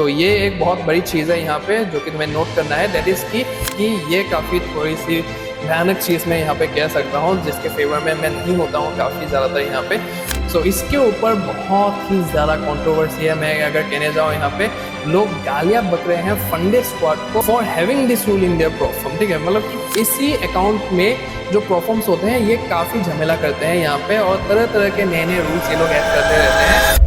सो ये एक बहुत बड़ी चीज़ है यहाँ पे जो कि तुम्हें नोट करना है, दैट इज़ कि ये काफ़ी थोड़ी सी भयानक चीज़ मैं यहाँ पे कह सकता हूँ, जिसके फेवर में मैं नहीं होता हूँ काफ़ी ज़्यादातर यहाँ पे। सो इसके ऊपर बहुत ही ज़्यादा कंट्रोवर्सी है। मैं अगर कहने जाऊँ यहाँ पे लोग गालियाँ बक रहे हैं फंडेड स्क्वाड को for having this rule in their proforma, ठीक है। मतलब कि इसी अकाउंट में जो प्रोफॉर्म्स होते हैं ये काफ़ी झमेला करते हैं यहाँ पे, और तरह तरह के नए नए रूल्स ये लोग ऐड करते रहते हैं।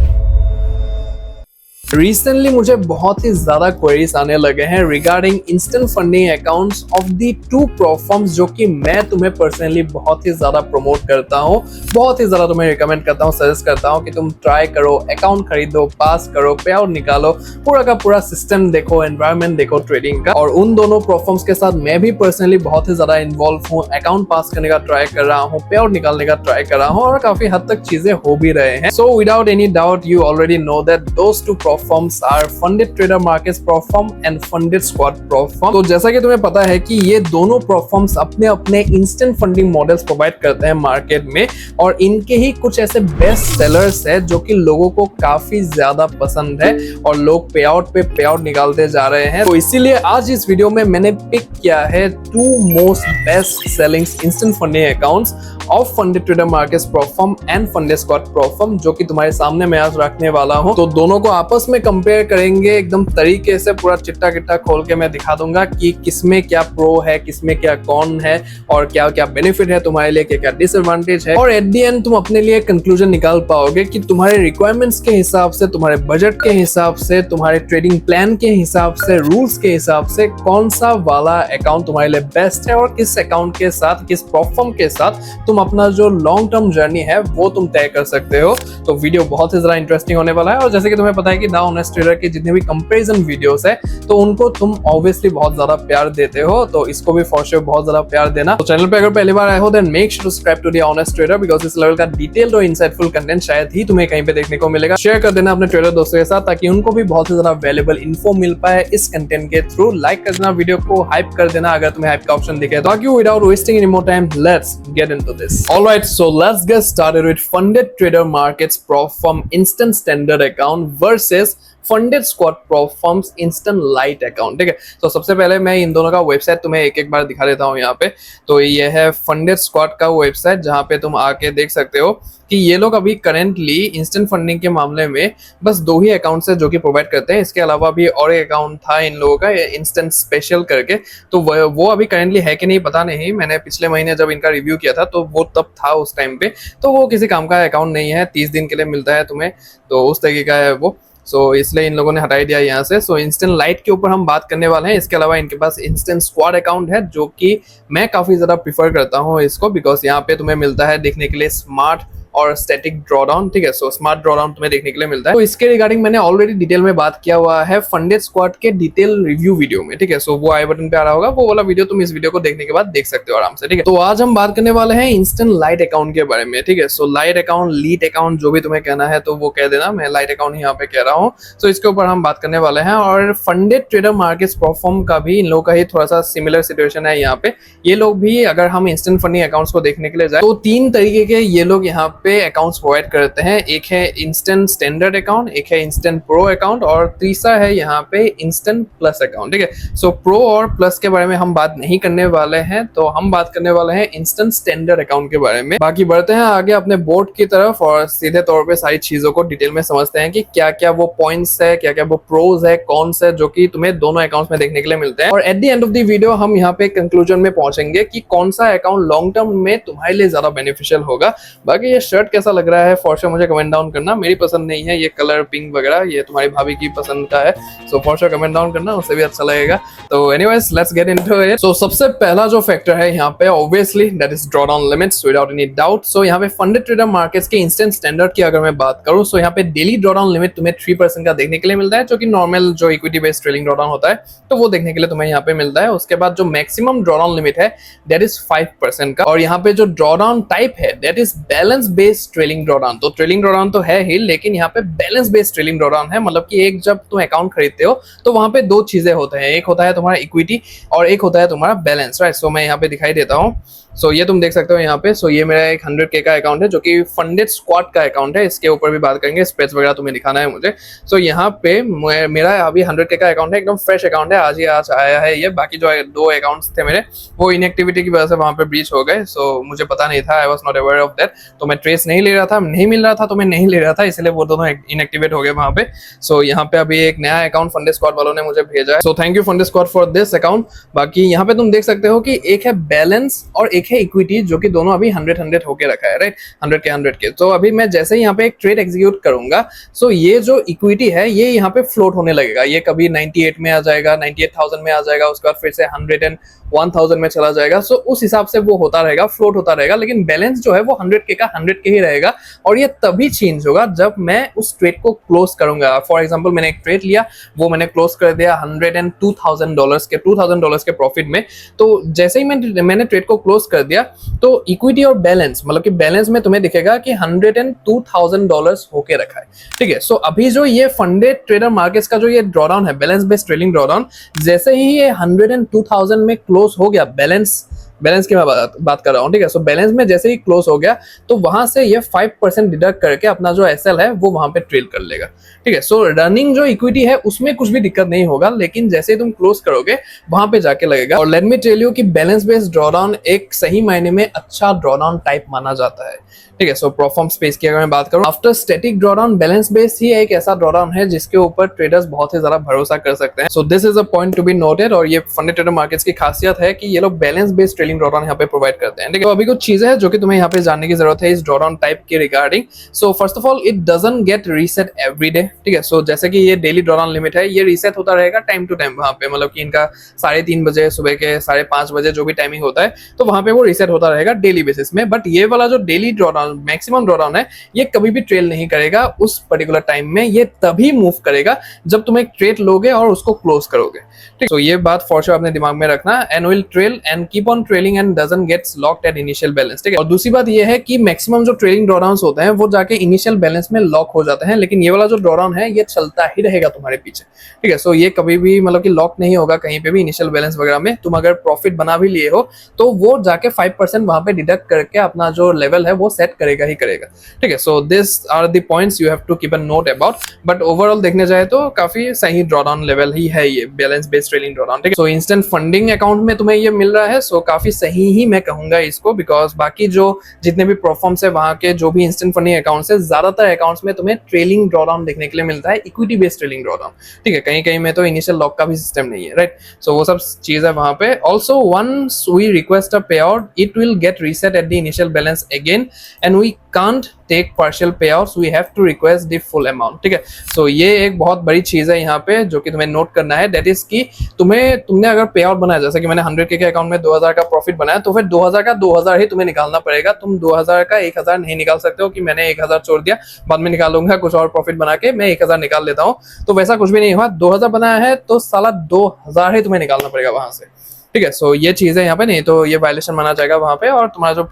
रिसेंटली मुझे बहुत ही ज्यादा क्वेरीज आने लगे हैं regarding instant funding accounts of the two platforms जो कि मैं तुम्हें पर्सनली बहुत ही ज्यादा प्रमोट करता हूं, बहुत ही ज्यादा तुम्हें रिकमेंड करता हूं, सजेस्ट करता हूं कि तुम ट्राई करो, अकाउंट खरीदो, पास करो, पे आउट निकालो, पूरा का पूरा सिस्टम देखो, एनवायरनमेंट देखो ट्रेडिंग का। और उन दोनों प्लेटफॉर्म्स के साथ मैं भी पर्सनली बहुत ही ज्यादा इन्वॉल्व हूँ, अकाउंट पास करने का ट्राई कर रहा हूँ, पे आउट निकालने का ट्राई कर रहा हूँ, और काफी हद तक चीजें हो भी रहे हैं। So without any doubt you already know that those two platforms are funded trader markets platform and funded squad platform. तो जैसा कि तुम्हें पता है कि ये दोनों प्लेटफॉर्म्स अपने अपने इंस्टेंट फंडिंग मॉडल्स प्रोवाइड करते हैं मार्केट में, और इनके ही कुछ ऐसे बेस्ट सेलर्स है जो कि लोगों को काफी ज्यादा पसंद है और लोग पे आउट निकालते जा रहे हैं। तो इसीलिए आज इस वीडियो में मैंने पिक किया है two most best selling instant funding accounts of funded trader markets platform and funded squad platform, जो कि तुम्हारे सामने मैं आज रखने वाला हूं। तो दोनों को आपस में कंपेयर करेंगे एकदम तरीके से, पूरा चिट्टा किट्टा खोल के मैं दिखा दूंगा कि किसमें क्या प्रो है, किसमें क्या कॉन है, और क्या क्या बेनिफिट है तुम्हारे लिए, क्या क्या डिसएडवांटेज है। और एट द एंड तुम अपने लिए कंक्लूजन निकाल पाओगे कि तुम्हारे रिक्वायरमेंट्स के हिसाब से, तुम्हारे बजट के हिसाब से, तुम्हारे ट्रेडिंग प्लान के हिसाब से, रूल्स के हिसाब से कौन सा वाला अकाउंट तुम्हारे लिए बेस्ट है, और किस अकाउंट के साथ, किस प्लेटफॉर्म के साथ तुम अपना जो लॉन्ग टर्म जर्नी है वो तुम तय कर सकते हो। तो वीडियो बहुत ही ज्यादा इंटरेस्टिंग होने वाला है। और जैसे कि तुम्हें पता है कि द ऑनेस्ट ट्रेडर के जितने भी कंपैरिजन वीडियोस है तो उनको तुम ऑब्वियसली बहुत ज्यादा प्यार देते हो, तो इसको भी फॉर श्योर बहुत ज्यादा प्यार देना। तो चैनल पे अगर पहली बार आए हो then make sure to subscribe to the honest trader, because इस लेवल का डिटेल्ड और इनसाइटफुल कंटेंट शायद ही तुम्हें कहीं पे देखने को मिलेगा। शेयर कर देना अपने ट्रेडर दोस्तों के साथ ताकि उनको भी बहुत ही ज्यादा वैल्यूएबल इन्फो मिल पाए इस कंटेंट के थ्रू। लाइक कर देना, वीडियो को हाइप कर देना अगर तुम्हें हाइप का ऑप्शन दिखे। तो आगे without wasting any more time let's get into this. Alright, so let's get started with funded trader markets platform instant standard account versus funded squad platforms instant light account, ठीक है। तो सबसे पहले मैं इन दोनों का वेबसाइट तुम्हें एक एक बार दिखा देता हूँ यहाँ पे। तो ये है फंडेड स्क्वाड का वेबसाइट, जहाँ पे तुम आके देख सकते हो कि ये लोग अभी करेंटली इंस्टेंट फंडिंग के मामले में बस 2 ही अकाउंट्स है जो कि प्रोवाइड करते हैं। इसके अलावा भी और एक अकाउंट था इन लोगों का इंस्टेंट स्पेशल करके, तो वो अभी करेंटली है कि नहीं पता नहीं। मैंने पिछले महीने जब इनका रिव्यू किया था तो वो तब था उस टाइम पे, तो वो किसी काम का अकाउंट नहीं है, 30 दिन के लिए मिलता है तुम्हें, तो उस तरीके का है वो। इसलिए इन लोगों ने हटाई दिया यहाँ से। इंस्टेंट लाइट के ऊपर हम बात करने वाले हैं। इसके अलावा इनके पास इंस्टेंट स्क्वाड अकाउंट है जो कि मैं काफी ज्यादा प्रीफर करता हूँ इसको, बिकॉज यहाँ पे तुम्हें मिलता है देखने के लिए स्मार्ट और स्टैटिक ड्रॉडाउन, ठीक है। स्मार्ट ड्रॉडाउन तुम्हें देखने के लिए मिलता है। तो इसके रिगार्डिंग मैंने ऑलरेडी डिटेल में बात किया हुआ है फंडेड स्क्वाड के डिटेल रिव्यू वीडियो में, ठीक है। वो आई बटन पे आ रहा होगा, वो वाला वीडियो तुम इस वीडियो को देखने के बाद देख सकते हो आराम से, ठीक है। तो आज हम बात करने वाले हैं इंस्टेंट लाइट अकाउंट के बारे में, ठीक है। लाइट अकाउंट, लीट अकाउंट, जो भी तुम्हें कहना है तो वो कह देना, मैं लाइट अकाउंट यहाँ पे कह रहा हूँ। इसके ऊपर हम बात करने वाले हैं। और फंडेड ट्रेडर मार्केट्स प्लेटफॉर्म का भी इन लोगों का ही थोड़ा सा सिमिलर सिचुएशन है यहाँ पे। ये लोग भी अगर हम इंस्टेंट फंडिंग अकाउंट्स को देखने के लिए जाए तो 3 तरीके के ये लोग यहाँ पे अकाउंट्स प्रोवाइड करते हैं। एक है इंस्टेंट स्टैंडर्ड अकाउंट, एक है इंस्टेंट प्रो अकाउंट, और तीसरा है यहाँ पे इंस्टेंट प्लस अकाउंट, ठीक है। प्रो और प्लस के बारे में हम बात नहीं करने वाले हैं, तो हम बात करने वाले हैं इंस्टेंट स्टैंडर्ड अकाउंट के बारे में। बाकी बढ़ते हैं आगे अपने बोर्ड की तरफ और सीधे तौर पे सारी चीजों को डिटेल में समझते हैं कि क्या क्या वो पॉइंट्स है, क्या क्या वो प्रोज है, कॉन्स है, जो कि तुम्हें दोनों अकाउंट्स में देखने के लिए मिलते हैं। और at the end of the video हम यहाँ पे कंक्लूजन में पहुंचेंगे कि कौन सा अकाउंट लॉन्ग टर्म में तुम्हारे लिए ज्यादा बेनिफिशियल होगा। बाकी ये शर्ट कैसा लग रहा है फॉर श्योर मुझे कमेंट डाउन करना, मेरी पसंद नहीं है ये कलर पिंक वगैरह, ये तुम्हारी भाभी की पसंद का है। फॉर श्योर कमेंट डाउन करना, उससे भी अच्छा लगेगा। तो anyways let's get into it. सबसे पहला जो फैक्टर है यहाँ पे obviously that is drawdown limits without any doubt. यहाँ पे फंडेड ट्रेडर मार्केट्स के इंस्टेंट स्टैंडर्ड की अगर मैं बात करूँ यहाँ पे डेली ड्रॉडाउन लिमिट तुम्हें 3% का देखने के लिए मिलता है, जो कि नॉर्मल जो इक्विटी बेस्ड ट्रेडिंग ड्रॉडाउन होता है तो वो देखने के लिए तुम्हें यहाँ पे मिलता है। उसके बाद जो मैक्सिमम ड्रॉडाउन लिमिट है दैट इज 5% का, और यहाँ पे जो ड्रॉडाउन टाइप है that is balance based trailing drawdown. तो ट्रेलिंग ड्रॉडाउन तो है ही, लेकिन यहाँ पे बैलेंस बेस्ड ट्रेलिंग ड्रॉडाउन है। मतलब कि एक जब तुम अकाउंट खरीदते हो तो वहां पे दो चीजें होते हैं, एक होता है तुम्हारा इक्विटी और एक होता है तुम्हारा बैलेंस, राइट। सो मैं यहाँ पे दिखाई देता हूँ। सो ये तुम देख सकते हो यहाँ पे। सो ये मेरा एक 100K का अकाउंट है जो कि फंडेड स्क्वाड का अकाउंट है। इसके ऊपर भी बात करेंगे, स्प्रेड्स वगैरह तुम्हें दिखाना है मुझे। सो यहाँ पे मेरा अभी 100K का अकाउंट है, एकदम फ्रेश अकाउंट है, आज आया है ये। बाकी जो दो अकाउंट्स थे मेरे वो इनएक्टिविटी की वजह से वहां पे ब्रीच हो गए। सो मुझे पता नहीं था, I was not aware of that. तो मैं ट्रेस नहीं ले रहा था, नहीं मिल रहा था तो मैं नहीं ले रहा था, इसलिए वो दोनों इनएक्टिवेट हो गए वहां पे। सो यहाँ पे अभी एक नया अकाउंट फंडेड स्क्वाड वालों ने मुझे भेजा है। So thank you funded squad for this account. बाकी यहाँ पे तुम देख सकते हो कि एक है बैलेंस और एक है इक्विटी, जो कि दोनों अभी 100 होके रखा है, राइट। 100K। तो अभी मैं जैसे ही यहाँ पे एक ट्रेड एग्जीक्यूट करूंगा, सो ये जो इक्विटी है ये यहाँ पे फ्लोट होने लगेगा। ये कभी 98 में आ जाएगा, 98,000 में आ जाएगा, उसके बाद फिर से 101,000 में चला जाएगा। सो उस हिसाब से वो होता रहेगा, फ्लोट होता रहेगा। लेकिन बैलेंस जो है वो 100K का 100K ही रहेगा, और ये तभी चेंज होगा जब मैं उस ट्रेड को क्लोज करूंगा। फॉर एग्जांपल मैंने एक ट्रेड लिया, वो मैंने क्लोज कर दिया $102,000 के प्रॉफिट में। तो जैसे ही मैंने ट्रेड को क्लोज कर दिया तो इक्विटी और बैलेंस, मतलब कि बैलेंस में तुम्हें दिखेगा कि $102,000 होके रखा है, ठीक है। सो अभी जो ये फंडेड ट्रेडर मार्केट्स का जो ये ड्रॉडाउन है, बैलेंस बेस्ड ट्रेडिंग ड्रॉडाउन, जैसे ही ये 102,000 में क्लोज हो गया, बैलेंस की मैं बात कर रहा हूँ, ठीक है। सो बैलेंस में जैसे ही क्लोज हो गया तो वहां से ये 5% डिडक्ट करके अपना जो एसएल है वो वहां पे ट्रेल कर लेगा, ठीक है। सो रनिंग जो इक्विटी है उसमें कुछ भी दिक्कत नहीं होगा, लेकिन जैसे ही तुम क्लोज करोगे वहां पे जाके लगेगा। और लेट मी टेल यू कि बैलेंस बेस्ड ड्रॉडाउन एक सही मायने में अच्छा ड्रॉडाउन टाइप माना जाता है, ठीक है। सो परफॉर्म स्पेस की अगर मैं बात करूं, after static drawdown balance base ही एक ऐसा ड्रॉडाउन है जिसके ऊपर ट्रेडर्स बहुत ही ज्यादा भरोसा कर सकते हैं। सो this is a point to be noted, और ये फंडेड ट्रेडर मार्केट्स की खासियत है कि ये लोग बैलेंस बेस्ड ट्रेडिंग ड्रॉडाउन यहाँ पे प्रोवाइड करते हैं, ठीक है। तो अभी कुछ चीजें हैं जो कि तुम्हें यहाँ पे जानने की जरूरत है इस ड्रॉडाउन टाइप के regarding. So first of all, it doesn't get reset every day, ठीक है। सो जैसे कि ये डेली ड्रॉडाउन लिमिट है, ये रीसेट होता रहेगा टाइम टू टाइम वहां पे, मतलब कि इनका 3:30 बजे, सुबह के 5:30 बजे जो भी टाइमिंग होता है, तो वहां पे वो रीसेट होता रहेगा डेली बेसिस में। बट ये वाला जो डेली ड्रॉडाउन, मैक्सिमम ड्रॉडाउन है, ये कभी भी ट्रेल नहीं करेगा उस पर्टिकुलर टाइम में। ये तभी मूव करेगा जब तुम एक ट्रेड लोगे और उसको क्लोज करोगे, ठीक। तो ये बात फॉर श्योर अपने दिमाग में रखना, and will trail and keep on trailing and doesn't gets locked at initial balance, ठीक है। और दूसरी बात ये है कि मैक्सिमम जो ट्रेलिंग ड्रॉडाउन्स होते हैं वो जाके इनिशियल बैलेंस में लॉक हो जाते हैं, लेकिन ये वाला जो ड्रॉडाउन है ये चलता ही रहेगा तुम्हारे पीछे, ठीक है। सो ये कभी भी मतलब कि लॉक नहीं होगा कहीं पे भी इनिशियल बैलेंस वगैरह में। तुम अगर प्रॉफिट बना भी लिए हो तो वो जाके 5% वहां पे डिडक्ट करके अपना जो लेवल है वो सेट करेगा ही करेगा, ठीक है। So this are the points you have to keep a note about. But overall देखने जाए तो काफी सही ड्रॉडाउन लेवल ही है ये बैलेंस बेस्ड ट्रेडिंग ड्रॉडाउन, ठीक है। सो इंस्टेंट फंडिंग अकाउंट में तुम्हें ये मिल रहा है, सो काफी सही ही मैं कहूंगा इसको, बिकॉज बाकी जो जितने भी प्लेटफॉर्म्स है वहां के जो भी इंस्टेंट फंडिंग अकाउंट्स है, ज्यादातर अकाउंट्स में तुम्हें ट्रेलिंग ड्रॉडाउन देखने के लिए मिलता है, इक्विटी बेस्ड ट्रेलिंग ड्रॉडाउन, ठीक है। कहीं कहीं में तो इनिशियल लॉक का भी सिस्टम नहीं है, राइट। सो वो सब चीज है वहां पे। Also once we request a pay out, it will get reset at the initial balance again, and we can't take partial pay outs, we have to request the full amount, ठीक है। सो ये एक बहुत बड़ी चीज है यहाँ पे जो कि तुम्हें नोट करना है, दैट इज कि तुमने अगर पे आउट बनाया, जैसे कि मैंने 100K के अकाउंट में 2000 का प्रॉफिट बनाया, तो फिर 2000 का 2000 ही तुम्हें निकालना पड़ेगा। तुम 2000 का 1000 नहीं निकाल सकते हो कि मैंने 1000 छोड़ दिया, बाद में निकालूंगा कुछ और प्रॉफिट बना के मैं 1000 निकाल लेता हूँ, तो वैसा कुछ भी नहीं हुआ। 2000 बनाया है तो साला 2000 ही तुम्हें निकालना पड़ेगा वहां से, ठीक है। सो ये चीज है यहाँ पे, नहीं तो ये वायलेशन माना जाएगा वहां पे और तुम्हारा जो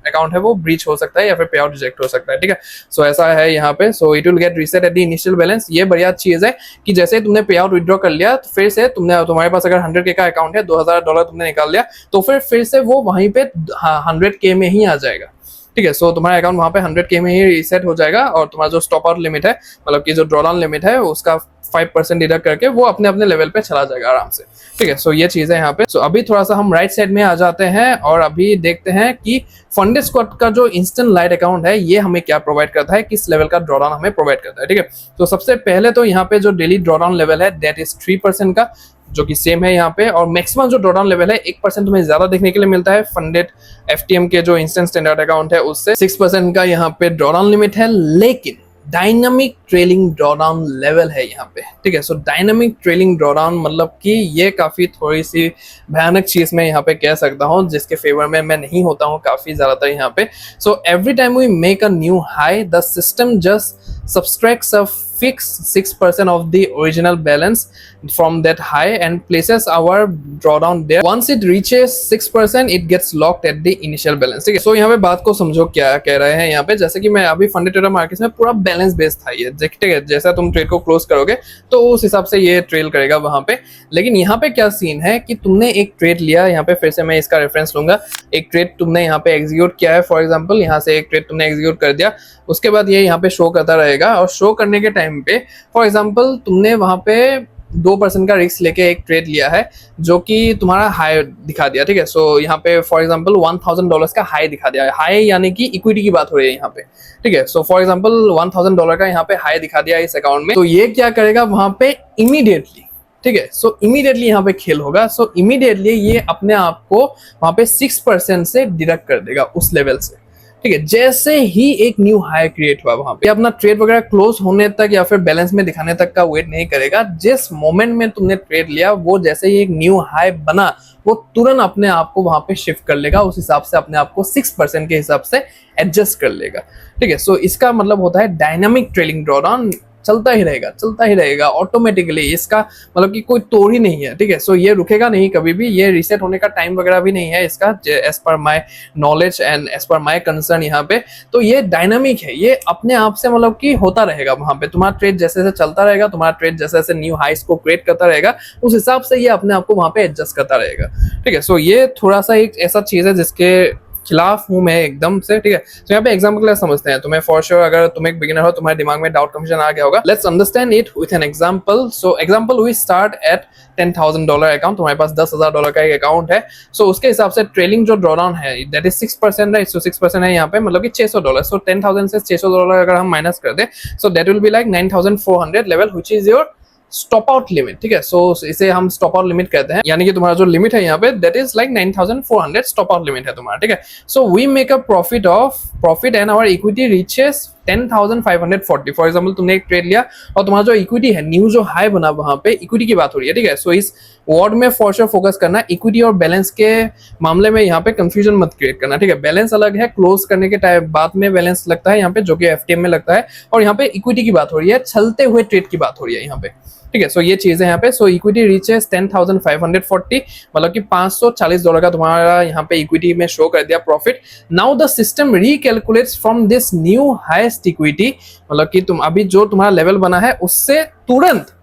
अकाउंट है वो ब्रीच हो सकता है या फिर पे आउट रिजेक्ट हो सकता है, ठीक है। सो ऐसा है यहाँ पे। सो it will get reset at the initial balance. ये बढ़िया चीज है कि जैसे तुमने पे आउट विड्रॉ कर लिया तो फिर से तुम्हारे पास अगर 100K का अकाउंट है, $2000 तुमने निकाल लिया, तो फिर से वो वहीं पे 100K में ही आ जाएगा, ठीक है। सो तुम्हारा अकाउंट वहां पे 100K में ही रीसेट हो जाएगा और तुम्हारा जो स्टॉप आउट लिमिट है, मतलब कि जो ड्रॉडाउन लिमिट है, उसका 5% डिडक्ट करके वो अपने अपने लेवल पे चला जाएगा आराम से, ठीक है। सो ये चीज है यहाँ पे। सो अभी थोड़ा सा हम राइट साइड में आ जाते हैं और अभी देखते हैं कि फंडेड स्क्वाड का जो इंस्टेंट लाइट अकाउंट है ये हमें क्या प्रोवाइड करता है, किस लेवल का ड्रॉडाउन हमें प्रोवाइड करता है, ठीक है। तो सबसे पहले तो यहाँ पे जो डेली ड्रॉडाउन लेवल है दैट इज 3% का, जो कि सेम है यहाँ पे, और मैक्सिमम जो ड्रॉडाउन लेवल है 1% तुम्हें ज्यादा देखने के लिए मिलता है फंडेड FTM के जो इंस्टेंट स्टैंडर्ड अकाउंट है उससे। 6% का यहाँ पे ड्रॉडाउन लिमिट है, लेकिन डायनामिक ट्रेलिंग ड्रॉडाउन लेवल है यहाँ पे, ठीक है। सो डायनामिक ट्रेलिंग ड्रॉडाउन मतलब कि ये काफी थोड़ी सी भयानक चीज मैं यहाँ पे कह सकता हूँ, जिसके फेवर में मैं नहीं होता हूँ काफी ज्यादातर यहाँ पे। So every time we make a new high, the system just subtracts a fix 6% of the original balance from that high and places our drawdown there. Once it reaches 6% it gets locked at the initial balance. ठीक है, सो यहाँ पे बात को समझो क्या कह रहे हैं यहाँ पे। जैसे कि मैं अभी फंडे ट्रेडर मार्केट में पूरा बैलेंस बेस्ड था ये, ठीक है, जैसा तुम ट्रेड को क्लोज करोगे तो उस हिसाब से ये ट्रेल करेगा वहां पे। लेकिन यहाँ पे क्या सीन है कि तुमने एक ट्रेड लिया, यहाँ पे फिर से मैं इसका रेफरेंस लूंगा, एक ट्रेड तुमने यहाँ पे एग्जीक्यूट किया है फॉर एग्जांपल, यहाँ से एक ट्रेड तुमने एग्जीक्यूट कर दिया, उसके बाद ये यहाँ पे शो करता रहेगा और शो करने के टाइम पे फॉर एग्जांपल तुमने वहां पे 2% का रिस्क लेके एक ट्रेड लिया है जो कि तुम्हारा हाई दिखा दिया, ठीक है। सो यहाँ पे फॉर एग्जांपल $1000 का हाई दिखा दिया है, हाई यानी कि इक्विटी की बात हो रही है यहाँ पे, ठीक है। सो फॉर एग्जांपल $1000 का यहाँ पे हाई दिखा दिया इस अकाउंट में, तो ये क्या करेगा वहां पे इमीडिएटली, ठीक है। सो इमीडिएटली यहाँ पे खेल होगा, सो इमीडिएटली ये अपने आप को वहां पे 6% से डिडक्ट कर देगा उस लेवल से, ठीक है। जैसे ही एक न्यू हाई क्रिएट हुआ वहां पे अपना ट्रेड वगैरह क्लोज होने तक या फिर बैलेंस में दिखाने तक का वेट नहीं करेगा। जिस मोमेंट में तुमने ट्रेड लिया वो जैसे ही एक न्यू हाई बना वो तुरंत अपने आप को वहां पे शिफ्ट कर लेगा, उस हिसाब से अपने आप को 6% के हिसाब से एडजस्ट कर लेगा, ठीक है। सो इसका मतलब होता है डायनामिक ट्रेलिंग ड्रॉडाउन चलता ही रहेगा ऑटोमेटिकली, इसका मतलब कि कोई तोड़ ही नहीं है, ठीक है। सो ये रुकेगा नहीं कभी भी, ये रीसेट होने का टाइम वगैरह भी नहीं है इसका, as per my knowledge and as per my concern यहाँ पे। तो ये डायनामिक है, ये अपने आप से मतलब कि होता रहेगा वहां पे, तुम्हारा ट्रेड जैसे जैसे चलता रहेगा, तुम्हारा ट्रेड जैसे जैसे न्यू हाइस को क्रिएट करता रहेगा उस हिसाब से ये अपने आप को वहां पे एडजस्ट करता रहेगा, ठीक है। सो ये थोड़ा सा एक ऐसा चीज है जिसके खिलाफ हूं मैं एकदम से, ठीक है। तो यहाँ पे एग्जाम्पल क्लास समझते हैं, तुम्हें फॉर श्योर अगर तुम एक बिगिनर हो तुम्हारे दिमाग में डाउट कंफ्यूजन आ गया होगा। Let's understand it with an example. So example we start at $10,000 account, तुम्हारे पास $10,000 का एक अकाउंट है। सो उसके हिसाब से ट्रेलिंग जो ड्रॉडाउन है दैट इज 6%, राइट। सो 6% है यहाँ पे मतलब कि $600। सो 10,000 से $600 अगर हम माइनस कर दे so that will be like 9,400 level which is your stop out limit, ठीक है। सो इसे हम स्टॉप आउट लिमिट कहते हैं, यानी कि तुम्हारा जो लिमिट है यहाँ पे that is like 9,400 stop out limit है तुम्हारा, ठीक है। So we make a profit and our equity reaches 10,540। For example तुमने एक ट्रेड लिया और तुम्हारा जो इक्विटी है न्यू जो हाई बना वहां पे इक्विटी की बात हो रही है, ठीक है। सो इस वर्ड में फॉर श्योर फोकस करना, इक्विटी और बैलेंस के मामले में यहाँ पे कंफ्यूजन मत क्रिएट करना, ठीक है। बैलेंस अलग है, क्लोज करने के टाइम बाद में बैलेंस लगता है यहाँ पे जो कि एफटीएम में लगता है, और यहाँ पे इक्विटी की बात हो रही है, चलते हुए ट्रेड की बात हो रही है यहाँ पे, ठीक है। सो ये चीज है यहाँ पे। सो इक्विटी रीचेस 10,540 मतलब कि $540 का तुम्हारा यहाँ पे इक्विटी में शो कर दिया profit. Now the system recalculates from this new highest equity, मतलब कि तुम अभी जो तुम्हारा लेवल बना है उससे तुरंत,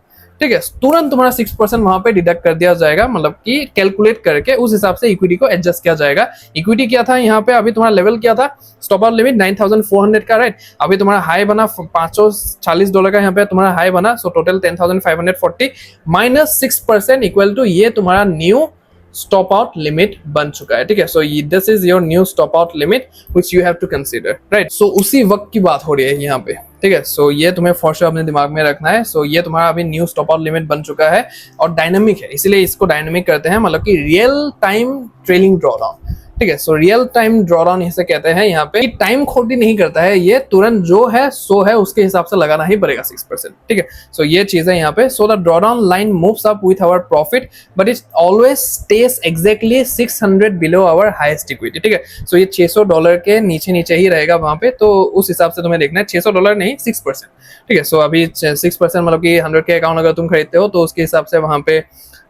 ठीक है, तुरंत तुम्हारा 6% वहां पे डिडक्ट कर दिया जाएगा, मतलब कि कैलकुलेट करके उस हिसाब से इक्विटी को एडजस्ट किया जाएगा। इक्विटी क्या था यहाँ पे, अभी तुम्हारा लेवल क्या था, स्टॉप आउट लिमिट 9,400 का, राइट। अभी तुम्हारा हाई बना $540 का, यहाँ पे तुम्हारा हाई बना, so total 10,540 minus 6% equal to ये तुम्हारा न्यू स्टॉप आउट लिमिट बन चुका है, ठीक है। So this is your new stop out limit which you have to consider, right. So उसी वक्त की बात हो रही है यहाँ पे, ठीक है। सो ये तुम्हें फॉर श्योर अपने दिमाग में रखना है। सो ये तुम्हारा अभी न्यू स्टॉप आउट लिमिट बन चुका है और डायनामिक है, इसीलिए इसको डायनामिक करते हैं, मतलब कि रियल टाइम ट्रेलिंग ड्रॉडाउन, ठीक है। सो रियल टाइम ड्रॉडाउन इसे कहते हैं यहाँ पे, टाइम खोटी नहीं करता है ये, तुरंत जो है सो है उसके हिसाब से लगाना ही पड़ेगा 6%, ठीक है। सो ये चीज है यहाँ पे। So the drawdown line moves up with our profit but it always stays exactly 600 below our highest equity, ठीक है। सो ये $600 के नीचे नीचे ही रहेगा वहां पे, तो उस हिसाब से तुम्हें देखना है, $600 नहीं 6%, ठीक है। सो अभी 6% मतलब कि 100 के अकाउंट अगर तुम खरीदते हो तो उसके हिसाब से वहां पे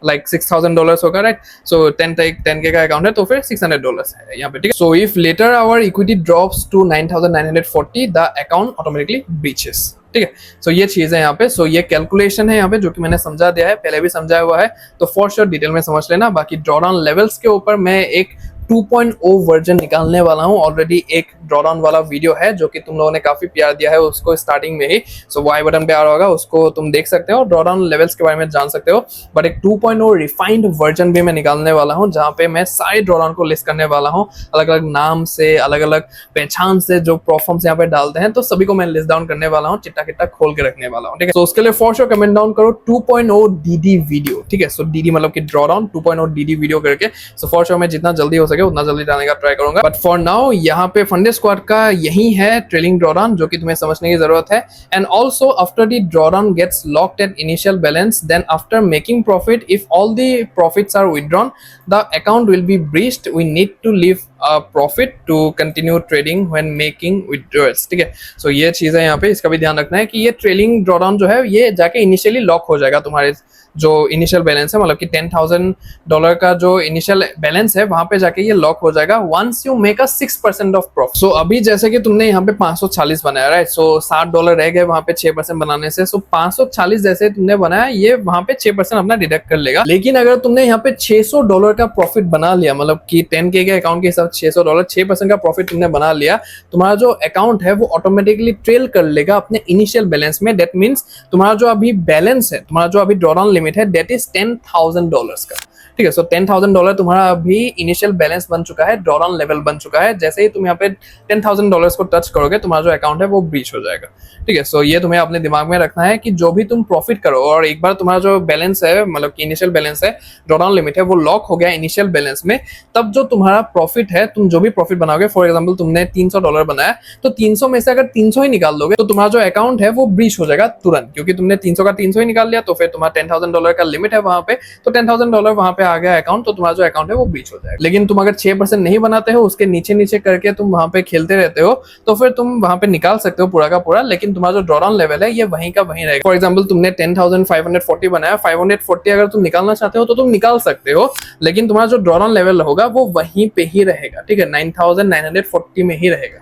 लाइक $6,000 होगा, राइट। सो 10K का अकाउंट है तो फिर $600 है यहाँ पे, ठीक है। So if later our equity drops to 9,940 the account automatically breaches, ठीक है। सो ये चीज है यहाँ पे। सो ये कैलकुलेशन है यहाँ पे जो कि मैंने समझा दिया है, पहले भी समझाया हुआ है, तो फॉर श्योर डिटेल में समझ लेना। बाकी ड्रॉडाउन लेवल्स के ऊपर मैं एक 2.0 वर्जन निकालने वाला हूं, ऑलरेडी एक ड्रॉडाउन वाला वीडियो है जो कि तुम लोगों ने काफी प्यार दिया है उसको स्टार्टिंग में ही, सो वो आई बटन पे आ रहा होगा, उसको तुम देख सकते हो, ड्रॉडाउन लेवल्स के बारे में जान सकते हो। बट एक 2.0 रिफाइंड वर्जन भी मैं निकालने वाला हूं जहां पे मैं सारे ड्रॉडाउन को लिस्ट करने वाला हूं, अलग अलग नाम से, अलग अलग पहचान से, जो प्रोफॉर्म्स यहाँ पे डालते हैं, तो सभी को मैं लिस्ट डाउन करने वाला हूँ, चिट्टा किट्टा खोल के रखने वाला हूँ, ठीक है। तो उसके लिए फॉर श्योर कमेंट डाउन करो 2.0 DD वीडियो, ठीक है। सो DD मतलब कि ड्रॉडाउन 2.0 DD वीडियो करके, सो फॉर श्योर मैं जितना जल्दी हो सके उतना जल्दी डालने का ट्राई करूंगा। बट फॉर नाउ यहाँ पे फंडे स्क्वाड का यही है ट्रेलिंग ड्रॉडाउन जो कि तुम्हें समझने की जरूरत है। And also after the drawdown gets locked at initial balance, then after making profit, if all the profits are withdrawn the account will be breached, we need to leave profit to continue trading when making withdrawals, ठीक है। सो ये चीज़ है यहाँ पे, इसका भी ध्यान रखना है कि ये ट्रेलिंग ड्रॉडाउन जो है ये जाके इनिशियली लॉक हो जाएगा तुम्हारे जो इनिशियल बैलेंस है, मतलब कि $10,000 का जो इनिशियल बैलेंस है वहां पे जाके ये लॉक हो जाएगा once you make a 6% of profit. So अभी जैसे कि तुमने यहाँ पे 540 बनाया, राइट, सो $60 रह गए वहां पे 6% बनाने से, सो 540 जैसे तुमने बनाया ये वहां पे 6% अपना डिडक्ट कर लेगा। लेकिन अगर तुमने यहाँ पे $600 का प्रॉफिट बना लिया, मतलब कि 10K के अकाउंट के हिसाब से $600, 6% का प्रॉफिट तुमने बना लिया, तुम्हारा जो अकाउंट है वो ऑटोमेटिकली ट्रेल कर लेगा अपने इनिशियल बैलेंस में। दैट मीन्स तुम्हारा जो अभी बैलेंस है, तुम्हारा जो अभी ड्रॉडाउन लिमिट है दैट इज $10,000 का, ठीक है। सो $10,000 तुम्हारा अभी इनिशियल बैलेंस बन चुका है, ड्रॉडाउन लेवल बन चुका है। जैसे ही तुम यहाँ पे $10,000 को टच करोगे तुम्हारा जो अकाउंट है वो ब्रीच हो जाएगा, ठीक है। सो ये तुम्हें अपने दिमाग में रखना है कि जो भी तुम प्रॉफिट करो और एक बार तुम्हारा जो बैलेंस है, मतलब कि इनिशियल बैलेंस है, ड्रॉडाउन लिमिट है, वो लॉक हो गया इनिशियल बैलेंस में, तब जो तुम्हारा प्रॉफिट है, तुम जो भी प्रॉफिट बनाओगे, फॉर एग्जाम्पल तुमने $300 बनाया, तो 300 में से अगर 300 ही निकाल दोगे तो तुम्हारा जो अकाउंट है वो ब्रीच हो जाएगा तुरंत, क्योंकि तुमने 300 का 300 ही निकाल लिया, तो फिर तुम्हारा $10,000 का लिमिट है वहां पे, तो $10,000 वहां पे आ गया अकाउंट, तो तुम्हारा जो अकाउंट है वो ब्रीच हो जाएगा। लेकिन तुम अगर 6% नहीं बनाते हो, उसके नीचे नीचे करके तुम वहां पे खेलते रहते हो, तो फिर तुम वहां पे निकाल सकते हो पूरा का पूरा, लेकिन तुम्हारा जो ड्रॉडाउन लेवल है ये वहीं का वहीं रहेगा। फॉर एग्जाम्पल तुमने 10,540 बनाया, 540 अगर तुम निकालना चाहते हो तो तुम निकाल सकते हो, लेकिन तुम्हारा जो ड्रॉडाउन लेवल होगा वो वहीं पे ही रहेगा, ठीक है, 9,940 में ही रहेगा,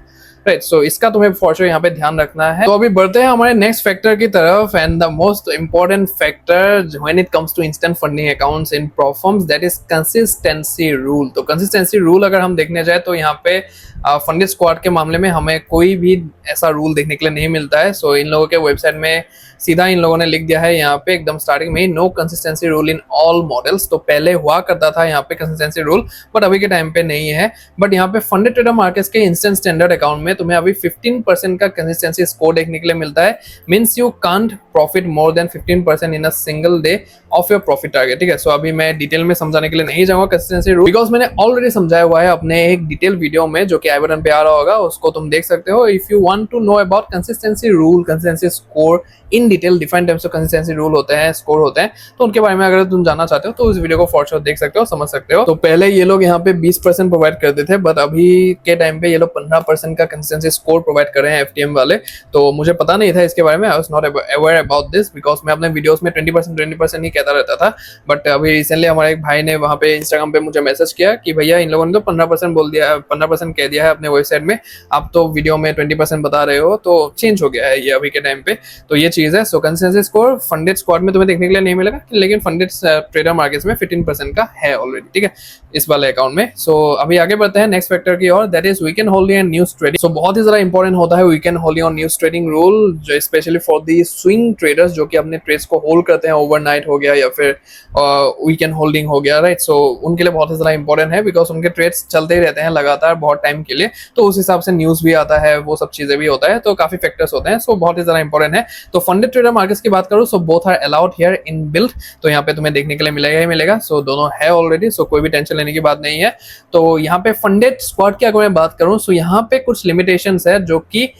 राइट। सो इसका तुम्हें फॉर श्योर यहाँ पे ध्यान रखना है। तो अभी बढ़ते हैं हमारे नेक्स्ट फैक्टर की तरफ, and the most important factor when it comes to instant funding accounts in prop firms, that is consistency rule. तो कंसिस्टेंसी रूल अगर हम देखने जाए तो यहाँ पे फंडेड स्क्वाड के मामले में हमें कोई भी ऐसा रूल देखने के लिए नहीं मिलता है। सो इन लोगों के वेबसाइट में सीधा इन लोगों ने लिख दिया है यहाँ पे एकदम स्टार्टिंग में ही, no consistency rule in all models. तो पहले हुआ करता था यहाँ पे कंसिस्टेंसी रूल, बट अभी के टाइम पे नहीं है। बट यहाँ पे फंडेड ट्रेडर मार्केट्स के इंस्टेंट स्टैंडर्ड अकाउंट में तुम्हें अभी 15% का कंसिस्टेंसी स्कोर देखने के लिए मिलता है। Means you can't profit more than 15% in a single day of your profit target, ठीक है। सो अभी मैं डिटेल में समझाने के लिए नहीं जाऊंगा कंसिस्टेंसी रूल, बिकॉज मैंने ऑलरेडी समझाया हुआ है अपने एक डिटेल वीडियो में, जो कि आई बटन पे आ रहा होगा, उसको तुम देख सकते हो। If you want to know about consistency rule, consistency score in detail, different types of consistency rule होते हैं, स्कोर होते हैं, तो उनके बारे में अगर तुम जानना चाहते हो तो उस वीडियो को फॉर श्योर देख सकते हो, समझ सकते हो। तो पहले ये लोग यहाँ पे 20% प्रोवाइड करते थे, बट अभी के टाइम पे ये लोग 15% का कंसिस्टेंसी स्कोर प्रोवाइड कर रहे हैं FTM वाले। तो मुझे पता नहीं था इसके बारे में, I was not aware about this, because मैं अपने वीडियोस में 20% ही कहता रहता था। बट अभी रिसेंटली हमारे एक भाई ने वहाँ पे इंस्टाग्राम पे मुझे मैसेज किया कि भैया इन लोगों ने तो 15% बोल दिया, 15% कह दिया है अपने वेबसाइट में, आप तो वीडियो में 20% बता रहे हो, तो चेंज हो गया है ये अभी के टाइम पे। तो ये चीज़ है। सो कंसिस्टेंसी स्कोर फंडेड स्क्वाड में तुम्हें देखने के लिए नहीं मिलेगा, लेकिन फंडेड ट्रेडर मार्केट्स में 15% का है ऑलरेडी, ठीक है, इस वाले अकाउंट में। सो अभी आगे बढ़ते हैं नेक्स्ट फैक्टर की ओर, that is weekend holding and news trading. So बहुत ही ज्यादा इंपॉर्टेंट होता है वीकेंड होल्डिंग और न्यूज ट्रेडिंग रूल, जो specially for the swing traders जो कि अपने ट्रेड्स को होल्ड करते हैं, ओवरनाइट हो गया या फिर वीकेंड होल्डिंग हो गया, राइट। सो उनके लिए बहुत ही ज्यादा इंपॉर्टेंट है, बिकॉज उनके ट्रेड्स चलते ही रहते हैं लगातार बहुत टाइम के लिए, तो उस हिसाब से न्यूज भी आता है, वो सब चीजें भी होता है, तो काफी फैक्टर्स होते हैं। सो बहुत ही ज्यादा इंपॉर्टेंट है। तो फंडेड ट्रेडर मार्केट्स की बात करूँ, so both are allowed here in build, तो यहाँ पे तुम्हें देखने के लिए मिलेगा ही मिलेगा। सो दोनों है ऑलरेडी, सो कोई भी टेंशन लेने की बात नहीं है। तो यहाँ पे फंडेड स्क्वाड की अगर मैं बात करूँ, सो यहाँ पे कुछ लिमिटेशंस है जो कि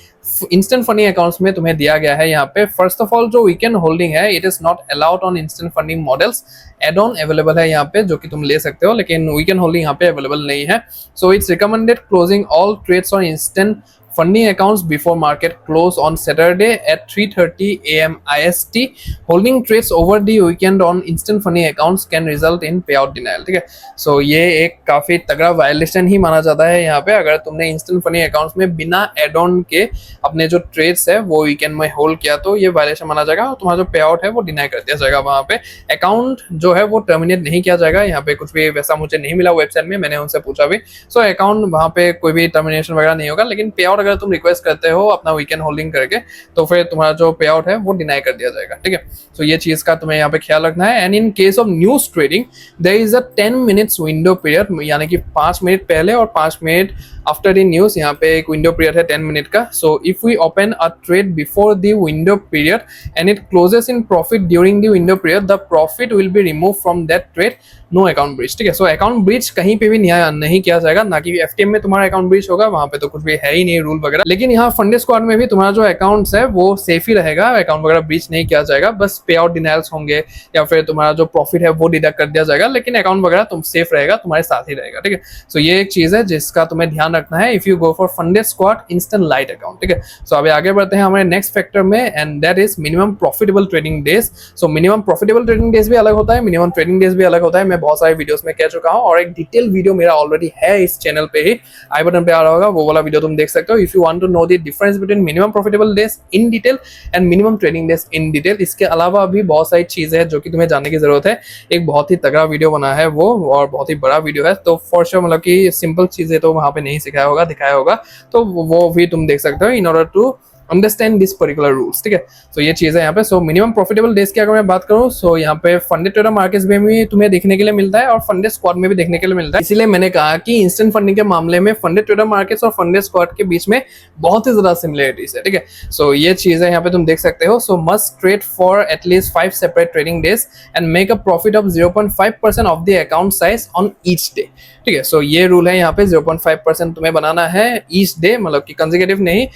इंस्टेंट फंडिंग अकाउंट्स में तुम्हें दिया गया है। यहाँ पे फर्स्ट ऑफ ऑल जो वीकेंड होल्डिंग है, it is not allowed on instant funding models. Add on available है यहाँ पे जो कि तुम ले सकते हो, लेकिन वीकेंड होल्डिंग यहाँ पे अवेलेबल नहीं है। So it's recommended closing all trades on instant funding accounts before market close on Saturday at 3:30 AM IST. Holding trades over the weekend on instant funding accounts can result in payout denial, ठीक है। सो ये एक काफी तगड़ा violation ही माना जाता है यहाँ पे। अगर तुमने इंस्टेंट फंडिंग अकाउंट्स में बिना एड ऑन के अपने जो ट्रेड्स है वो वीकेंड में होल्ड किया, तो ये वायलेशन माना जाएगा और तुम्हारा जो पे आउट है वो डिनाई कर दिया जाएगा। वहाँ पे अकाउंट जो है वो टर्मिनेट नहीं किया जाएगा। यहाँ पे कुछ भी वैसा मुझे नहीं मिला वेबसाइट में, मैंने उनसे पूछा भी। सो अकाउंट वहाँ पे कोई भी टर्मिनेशन वगैरह नहीं होगा, लेकिन पे आउट अगर तुम रिक्वेस्ट करते हो अपना वीकेंड होल्डिंग करके, तो फिर तुम्हारा जो पे आउट है वो डिनाई कर दिया जाएगा, ठीक है। सो ये चीज का तुम्हें यहाँ पे ख्याल रखना है। And in case of news trading there is a 10 minutes window period, यानी कि 5 मिनट पहले और 5 मिनट आफ्टर द न्यूज, यहाँ पे एक विंडो पीरियड है 10 मिनट का। So if we open a trade before the window period and it closes in profit during the window period, the profit will be remove from that trade, no account breach, ठीक है। So account breach कहीं पे भी नहीं किया जाएगा, ना कि FTM में तुम्हारा अकाउंट ब्रीच होगा, वहां पे तो कुछ भी है ही नहीं रूल रूल वगैरह। लेकिन यहाँ फंडेड स्क्वाड में भी तुम्हारा जो अकाउंट्स है वो सेफ ही रहेगा, अकाउंट वगैरह ब्रीच नहीं किया जाएगा, बस पे आउट डिनायल्स होंगे या फिर तुम्हारा जो प्रॉफिट है वो डिडक्ट कर दिया जाएगा, लेकिन अकाउंट वगैरह तुम सेफ रहेगा, तुम्हारे साथ ही रहेगा। ठीक है, सो ये एक चीज है जिसका तुम्हें ध्यान रखना है if you go for funded squad instant light account. ठीक है, सो अभी आगे बढ़ते हैं हमारे नेक्स्ट फैक्टर में, and that is minimum profitable trading days. So minimum profitable trading days भी अलग होता है, मिनिमम ट्रेडिंग डेज भी अलग होता है। मैं बहुत सारे वीडियोस में कह चुका हूं और एक डिटेल वीडियो मेरा ऑलरेडी है इस चैनल पे ही, आई बटन पे आ रहा होगा, वो वाला वीडियो तुम देख सकते हो if you want to know the difference between minimum profitable days in detail and minimum trading days in detail. इसके अलावा भी बहुत सारी चीजें हैं जो कि तुम्हें जानने की जरूरत है। एक बहुत ही तगड़ा वीडियो बना है वो, और बहुत ही बड़ा वीडियो है, तो फॉर श्योर मतलब कि सिंपल चीजें तो वहां पे नहीं सिखाया होगा, दिखाया होगा, तो वो भी तुम देख सकते हो in order to understand this particular rules. ठीक है, सो ये चीजें यहाँ पे। सो मिनिमम प्रॉफिटेबल डेज की अगर मैं बात करूँ, सो यहाँ पे फंडेड ट्रेडर मार्केट्स में भी तुम्हें देखने के लिए मिलता है और फंडेड स्क्वाड में भी देखने के लिए मिलता है। इसीलिए मैंने कहा कि इंस्टेंट फंडिंग के मामले में फंडेड ट्रेडर मार्केट्स और फंडेड स्क्वाड के बीच में बहुत ही ज्यादा सिमिलरिटीज है। ठीक है, सो ये चीजें यहाँ पे तुम देख सकते हो। सो must trade for at least 5 separate trading days and make a profit of 0.5% of the account size on each day. ठीक है, सो ये रूल है यहाँ पे, 0.5% तुम्हें बनाना है ईच डे, मतलब कि कंसेक्यूटिव नहीं,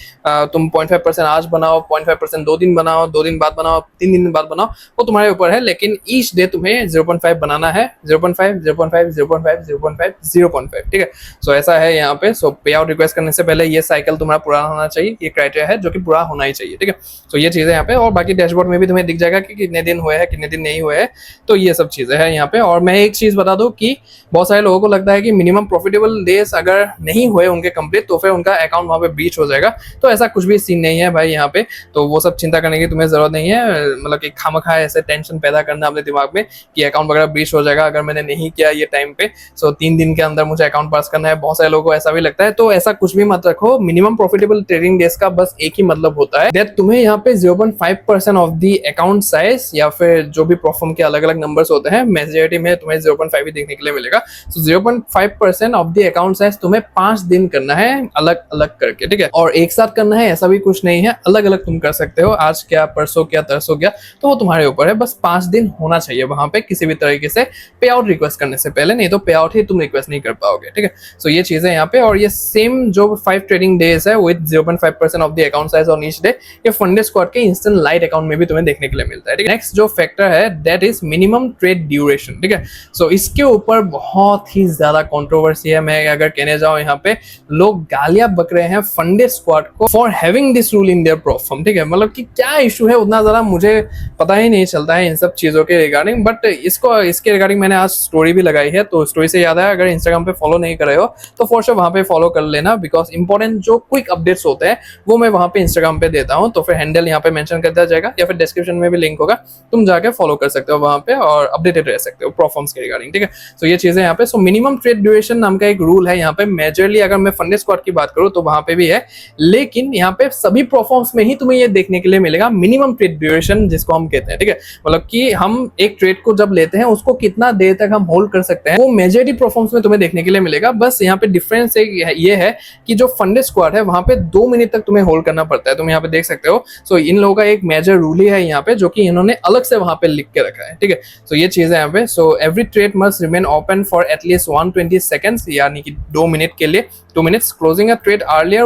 तुम 0.5% आज बनाओ, 0.5% 2 दिन बनाओ, 2 दिन बाद बनाओ, 3 दिन बाद बनाओ, वो तुम्हारे ऊपर है, लेकिन ईच डे तुम्हें 0.5 बनाना है, 0.5 0.5 0.5 0.5 0.5। ठीक है, सो ऐसा है यहाँ पे। सो पे आउट रिक्वेस्ट करने से पहले ये साइकिल तुम्हारा पूरा होना चाहिए, ये क्राइटेरिया है जो कि पूरा होना ही चाहिए। ठीक है, सो ये चीजें यहाँ पे, और बाकी डैशबोर्ड में भी तुम्हें दिख जाएगा कि कितने दिन हुए हैं, कितने दिन नहीं हुए हैं, तो ये सब चीजें हैं यहाँ पे। और मैं एक चीज बता दूं कि बहुत सारे लोगों को लगता है कि मिनिमम प्रॉफिटेबल डेज अगर नहीं हुए उनके कंप्लीट तो फिर उनका अकाउंट वहां पे ब्रीच हो जाएगा, तो ऐसा कुछ भी सीन नहीं है भाई यहाँ पे, तो वो सब चिंता करने की तुम्हें जरूरत नहीं है, मतलब कि खामखा ऐसे टेंशन पैदा करना अपने दिमाग में कि अकाउंट वगैरह ब्रीच हो जाएगा अगर मैंने नहीं किया ये टाइम पे, सो 3 दिन के अंदर मुझे अकाउंट पास करना है, बहुत सारे लोगों को ऐसा भी लगता है, तो ऐसा कुछ भी मत रखो। मिनिमम प्रॉफिटेबल ट्रेडिंग डेज का बस एक ही मतलब होता है दैट तुम्हें यहाँ पे 0.5% ऑफ द अकाउंट साइज, या फिर जो भी प्रोफॉर्म के अलग अलग नंबर्स होते हैं, मेजॉरिटी में तुम्हें 0.5 ही देखने के लिए मिलेगा। सो 0.5% ऑफ द अकाउंट साइज तुम्हें 5 दिन करना है अलग अलग करके। ठीक है, और एक साथ करना है ऐसा भी कुछ नहीं है, अलग अलग तुम कर सकते हो, आज क्या, परसों क्या, तरसों क्या, तो वो तुम्हारे ऊपर है, बस 5 दिन होना चाहिए वहां पे किसी भी तरीके से पे आउट रिक्वेस्ट करने से पहले, नहीं तो पे आउट ही तुम रिक्वेस्ट नहीं कर पाओगे। ठीक है, सो ये चीजें यहाँ पे। और ये सेम जो 5 ट्रेडिंग डेज है with 0.5% of the account size on each day, ये फंडेड स्क्वाड के इंस्टेंट लाइट अकाउंट में भी तुम्हें देखने के लिए मिलता है। ठीक है, नेक्स्ट जो फैक्टर है that is minimum trade duration. ठीक है, सो इसके ऊपर बहुत ही ज्यादा कंट्रोवर्सी है, मैं अगर कहने जाऊं यहाँ पे लोग गालियां बक रहे हैं फंडेड स्क्वाड को for having this rule in their proforma. ठीक है, मतलब कि क्या इशू है उतना ज्यादा मुझे पता ही नहीं चलता है इन सब चीजों के रिगार्डिंग, बट इसके रिगार्डिंग मैंने आज स्टोरी भी लगाई है, तो स्टोरी से याद है अगर इंस्टाग्राम पे फॉलो नहीं कर रहे हो तो फॉर श्योर वहां पे फॉलो कर लेना, बिकॉज इंपॉर्टेंट जो क्विक अपडेट्स होते हैं वो मैं वहां पे इंस्टाग्राम पे देता हूं, तो फिर हैंडल यहाँ पे मेंशन कर दिया जाएगा या फिर डिस्क्रिप्शन में भी लिंक होगा, तुम जाके फॉलो कर सकते हो वहां पे और अपडेटेड रह सकते हो प्रोफॉर्म्स के रिगार्डिंग। ठीक है, सो ये चीजें यहाँ पे। सो मिनिमम ट्रेड ड्यूरेशन नाम का एक रूल है यहाँ पे, मेजरली अगर मैं फंडेड स्क्वाड की बात करूं तो वहां पे भी है, लेकिन यहाँ पे सभी प्रोफॉर्म्स में ही तुम्हें ये देखने के लिए मिलेगा मिनिमम ट्रेड ड्यूरेशन जिसको हम कहते हैं। ठीक है, मतलब कि हम एक ट्रेड को जब लेते हैं उसको कितना देर तक हम होल्ड कर सकते हैं, वो मेजॉरिटी प्रोफॉर्म्स में तुम्हें देखने के लिए मिलेगा। बस यहाँ पे डिफरेंस ये है कि जो फंडेड स्क्वाड है वहां पे 2 मिनट तक तुम्हें होल्ड करना पड़ता है, तुम यहाँ पे देख सकते हो। सो इन लोगों का एक मेजर रूल ही है यहाँ पे जो कि इन्होंने अलग से वहां पे लिख के रखा है। ठीक है, सो ये चीज है यहाँ पे। So every trade must remain open for at least 120 seconds, यानी कि 2 मिनट के लिए, 2 minutes. Closing a trade earlier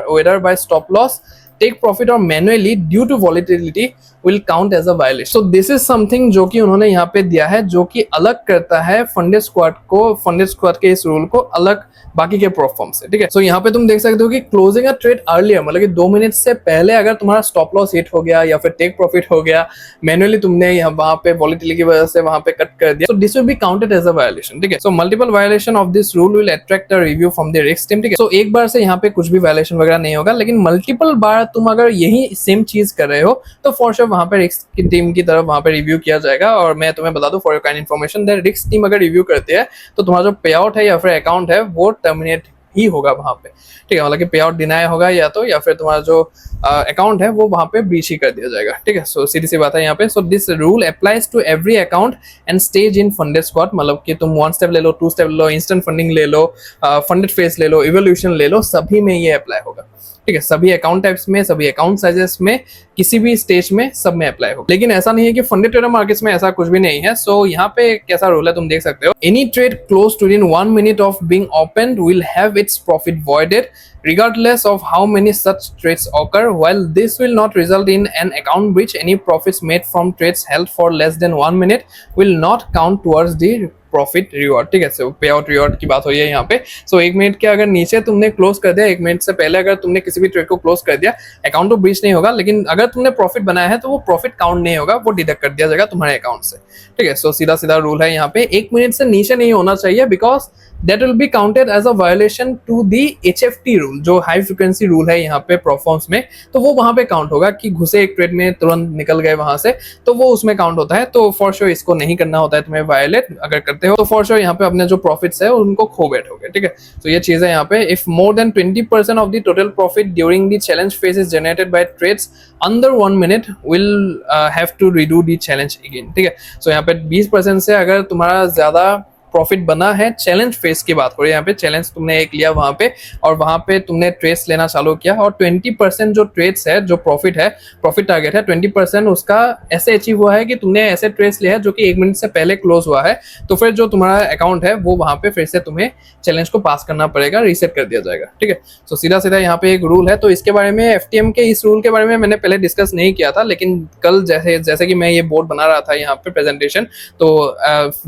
whether by stop loss, take profit or manually due to volatility will count as a violation. So this is something जो कि उन्होंने यहाँ पे दिया है जो कि अलग करता है फंडेड स्क्वाड के इस रूल को अलग बाकी के प्रोफॉर्म से। ठीक है, सो यहाँ पे तुम देख सकते हो कि क्लोजिंग अ ट्रेड अर्लियर, मतलब कि 2 मिनट से पहले अगर तुम्हारा स्टॉप लॉस हिट हो गया या फिर टेक प्रॉफिट हो गया, मैनुअली तुमने यहाँ वहां पे वॉलेटिलिटी की वजह से वहां पे कट कर दिया, so this will be counted as a violation. ठीक है, so multiple violation of this rule will attract a review from the risk team. ठीक है, so एक बार से यहाँ पे कुछ भी वायलेशन वगैरह नहीं होगा, लेकिन मल्टीपल बार तुम अगर यही सेम चीज कर रहे हो तो फॉर श्योर वहां पे रिस्क की टीम की तरफ वहां पे रिव्यू किया जाएगा। और मैं तुम्हें बता दूं for your kind information that risk team अगर रिव्यू करती है तो तुम्हारा जो पे आउट है या फिर अकाउंट है वो टर्मिनेट ही होगा वहां पे। ठीक है, मतलब कि पे आउट डिनाई होगा या फिर तुम्हारा जो अकाउंट है वो वहां पे ब्रीच ही कर दिया जाएगा। ठीक है, सो सीधी सी बात है यहाँ पे। So this rule applies to every account and stage in funded squad, मतलब कि तुम 1 स्टेप ले लो, 2 स्टेप ले लो, इंस्टेंट फंडिंग ले लो, फंडेड फेज ले लो, इवोल्यूशन ले लो, सभी में ये अप्लाई होगा। ठीक है, सभी अकाउंट टाइप्स में, सभी अकाउंट साइजेस में, किसी भी स्टेज में, सब में अप्लाई हो। लेकिन ऐसा नहीं है कि फंडेड ट्रेडर मार्केट्स में ऐसा कुछ भी नहीं है। सो यहाँ पे कैसा रूल है तुम देख सकते हो, any trade close within 1 minute of being opened will have its profit voided regardless of how many such trades occur. While this will not result in an account breach, any profits made from trades held for less than 1 minute will not count towards the profit reward. ठीक है, सो पे out reward की बात हो रही है यहाँ पे। सो 1 मिनट के अगर नीचे तुमने क्लोज कर दिया, 1 मिनट से पहले अगर तुमने किसी भी ट्रेड को क्लोज कर दिया, अकाउंट तो ब्रीच नहीं होगा, लेकिन अगर तुमने प्रॉफिट बनाया है तो वो प्रॉफिट काउंट नहीं होगा, वो डिडक्ट कर दिया जाएगा तुम्हारे अकाउंट से। ठीक है, सो सीधा सीधा रूल है यहाँ पे, 1 मिनट से नीचे नहीं होना चाहिए, because that will be counted as a violation to the HFT rule, जो हाई फ्रिक्वेंसी रूल है यहाँ पे प्रोफॉर्म्स में, तो वो वहां पे काउंट होगा कि घुसे एक ट्रेड में तुरंत निकल गए वहां से, तो वो उसमें काउंट होता है। तो फॉर श्योर इसको नहीं करना होता है तुम्हें वायलेट, अगर करते हो तो फॉर श्योर यहाँ पे अपने जो प्रॉफिट्स है उनको खो बैठोगे। ठीक है, तो ये चीज है यहाँ पे, if more than 20% of the total profit during the challenge phase is generated by trades under 1 minute will have to redo the challenge again. ठीक है, सो यहाँ पे 20% से अगर तुम्हारा ज्यादा प्रॉफिट बना है, चैलेंज फेस की बात हो रही है यहाँ पे, चैलेंज तुमने एक लिया वहां पे और वहां पे तुमने ट्रेड्स लेना चालू किया और 20% जो ट्रेड्स है, जो प्रॉफिट है, प्रॉफिट टारगेट है 20% उसका ऐसे अचीव हुआ है कि तुमने ऐसे ट्रेड्स लिया है जो कि 1 मिनट से पहले क्लोज हुआ है, तो फिर जो तुम्हारा अकाउंट है वो वहां पे फिर से तुम्हें चैलेंज को पास करना पड़ेगा, रीसेट कर दिया जाएगा। ठीक है, सो सीधा सीधा यहाँ पे एक रूल है। तो इसके बारे में FTM के इस रूल के बारे में मैंने पहले डिस्कस नहीं किया था, लेकिन कल जैसे कि मैं ये बोर्ड बना रहा था यहाँ पे प्रेजेंटेशन, तो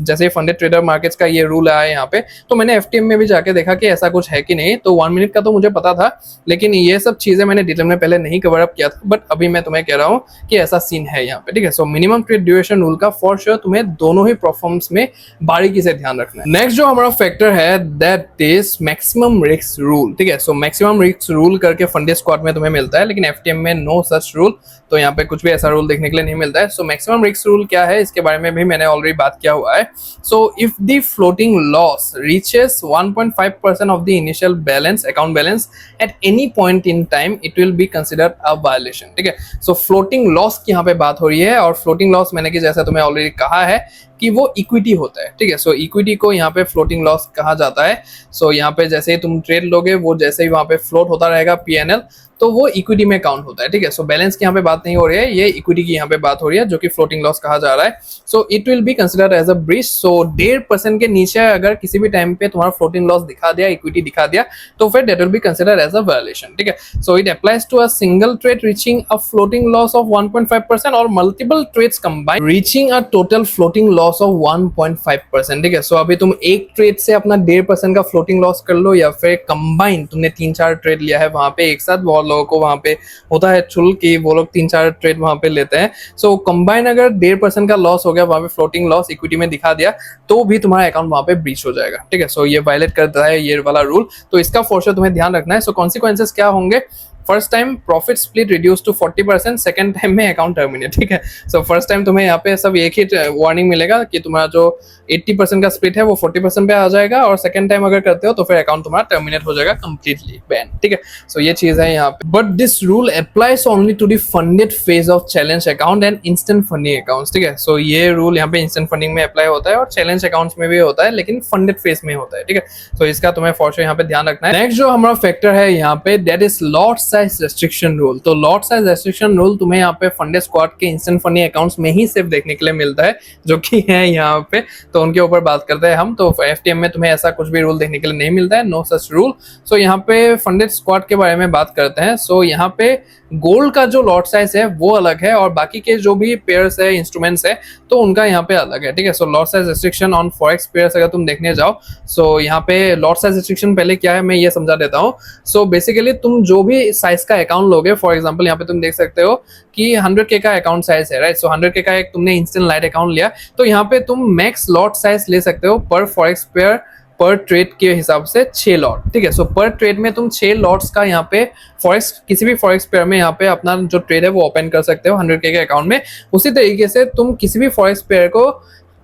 जैसे फंडेड ट्रेडर मार्केट्स का ये रूल आया यहाँ पे, तो मैंने FTM में भी जाके देखा कि ऐसा कुछ है कि नहीं। तो 1 मिनट का तो मुझे पता था, लेकिन ये सब चीजें मैंने डिटेल में पहले नहीं कवर अप किया था, बट अभी मैं तुम्हें कह रहा हूँ कि ऐसा सीन है यहाँ पे। ठीक है, so minimum trade duration rule का फॉर श्योर तुम्हें दोनों ही परफॉर्मेंस में बारीकी से ध्यान रखना है। नेक्स्ट जो हमारा फैक्टर है that is maximum risk rule. ठीक है, सो मैक्सिमम रिस्क रूल करके फंडेड स्क्वाड में तुम्हें मिलता है, लेकिन FTM में नो सच रूल, तो यहाँ पे कुछ भी ऐसा रूल देखने के लिए नहीं मिलता है। सो मैक्सिमम रिस्क रूल क्या है, इसके बारे में भी मैंने ऑलरेडी बात किया हुआ है। So if the floating loss reaches 1.5% of the initial balance, account balance at any point in time, it will be considered a violation. ठीक है, सो फ्लोटिंग लॉस की यहाँ पे बात हो रही है, और फ्लोटिंग लॉस मैंने कि जैसा तुम्हें ऑलरेडी कहा है कि वो इक्विटी होता है। ठीक है, सो इक्विटी को यहाँ पे फ्लोटिंग लॉस कहा जाता है। सो यहाँ पे जैसे ही तुम ट्रेड लोगे, वो जैसे ही वहां पे फ्लोट होता रहेगा PNL, तो वो इक्विटी में काउंट होता है। ठीक है, सो बैलेंस की यहाँ पे बात नहीं हो रही है, ये इक्विटी की यहाँ पे बात हो रही है, जो कि फ्लोटिंग लॉस कहा जा रहा है। So it will be considered as a breach. So 1.5% के नीचे अगर किसी भी टाइम पे तुम्हारा फ्लोटिंग लॉस दिखा दिया, इक्विटी दिखा दिया, तो फिर that will be considered as a violation. ठीक है, so it applies to a single trade reaching a floating loss of 1.5% और multiple trades combined reaching a total floating loss of 1.5%। ठीक है, सो अभी तुम एक ट्रेड से अपना 1.5% का फ्लोटिंग लॉस कर लो, या फिर कंबाइन तुमने 3-4 ट्रेड लिया है वहां पे एक साथ, बहुत लोगों को वहां पे होता है चुल कि वो लोग 3-4 ट्रेड वहां पे लेते हैं। सो कंबाइन अगर 1.5% का लॉस हो गया वहां पे, फ्लोटिंग लॉस इक्विटी में दिखा दिया, तो भी तुम्हारा अकाउंट वहां पे ब्रीच हो जाएगा। ठीक है, सो ये वायलेट करता है ये वाला रूल, तो इसका फॉर श्योर तुम्हें ध्यान रखना है। सो कॉन्सिक्वेंसेस क्या होंगे, first time profit split reduce to 40%, second time में अकाउंट टर्मिनेट। ठीक है, सो फर्स्ट टाइम तुम्हें यहाँ पे सब एक ही वार्निंग मिलेगा कि तुम्हारा जो 80% का स्प्लिट है वो 40% पे आ जाएगा, और सेकंड टाइम अगर करते हो तो फिर अकाउंट तुम्हारा टर्मिनेट हो जाएगा, कंप्लीटली बैन। ठीक है, सो ये चीज है यहाँ पे, but this rule applies only to the funded phase of challenge account and instant funding accounts. ठीक है, सो ये रूल यहाँ पे इंस्टेंट फंडिंग में अप्लाई होता है और चैलेंज अकाउंट्स में भी होता है, लेकिन फंडेड फेज में होता है। ठीक है, सो इसका तुम्हें फॉर श्योर यहाँ पे ध्यान रखना है। नेक्स्ट जो हमारा फैक्टर है यहाँ पे, that is lot size restriction rule. तो लॉट साइज रेस्ट्रिक्शन रूल तुम्हें यहाँ पे फंडेड स्क्वाड के इंस्टेंट फंडिंग अकाउंट्स में ही सिर्फ देखने के लिए मिलता है, जो कि है यहाँ पे, तो उनके ऊपर बात करते हैं हम। तो FTM में तुम्हें ऐसा कुछ भी रूल देखने के लिए नहीं मिलता है, नो सच रूल। सो यहाँ पे फंडेड स्क्वाड के बारे में बात करते हैं। सो यहाँ पे गोल्ड का जो लॉट साइज है वो अलग है, और बाकी के जो भी पेयर्स है, इंस्ट्रूमेंट्स है, तो उनका यहाँ पे अलग है। ठीक है, so lot size restriction on forex pairs अगर तुम देखने जाओ, सो यहाँ पे लॉट साइज रेस्ट्रिक्शन पहले क्या है मैं ये समझा देता हूँ। सो बेसिकली तुम जो भी साइज का अकाउंट लोगे, फॉर एग्जांपल यहाँ पे तुम देख सकते हो कि 100K का अकाउंट साइज है, राइट। सो 100K का एक तुमने इंस्टेंट लाइट अकाउंट लिया, तो यहाँ पे तुम मैक्स लॉट साइज ले सकते हो पर फॉरेक्स पेयर पर ट्रेड के हिसाब से 6 लॉट। ठीक है, सो पर ट्रेड में तुम 6 लॉट्स का यहाँ पे फॉरेक्स, किसी भी फॉरेक्स पेयर में यहाँ पे अपना जो ट्रेड है वो ओपन कर सकते हो 100K के अकाउंट में। उसी तरीके से तुम किसी भी फॉरेक्स पेयर को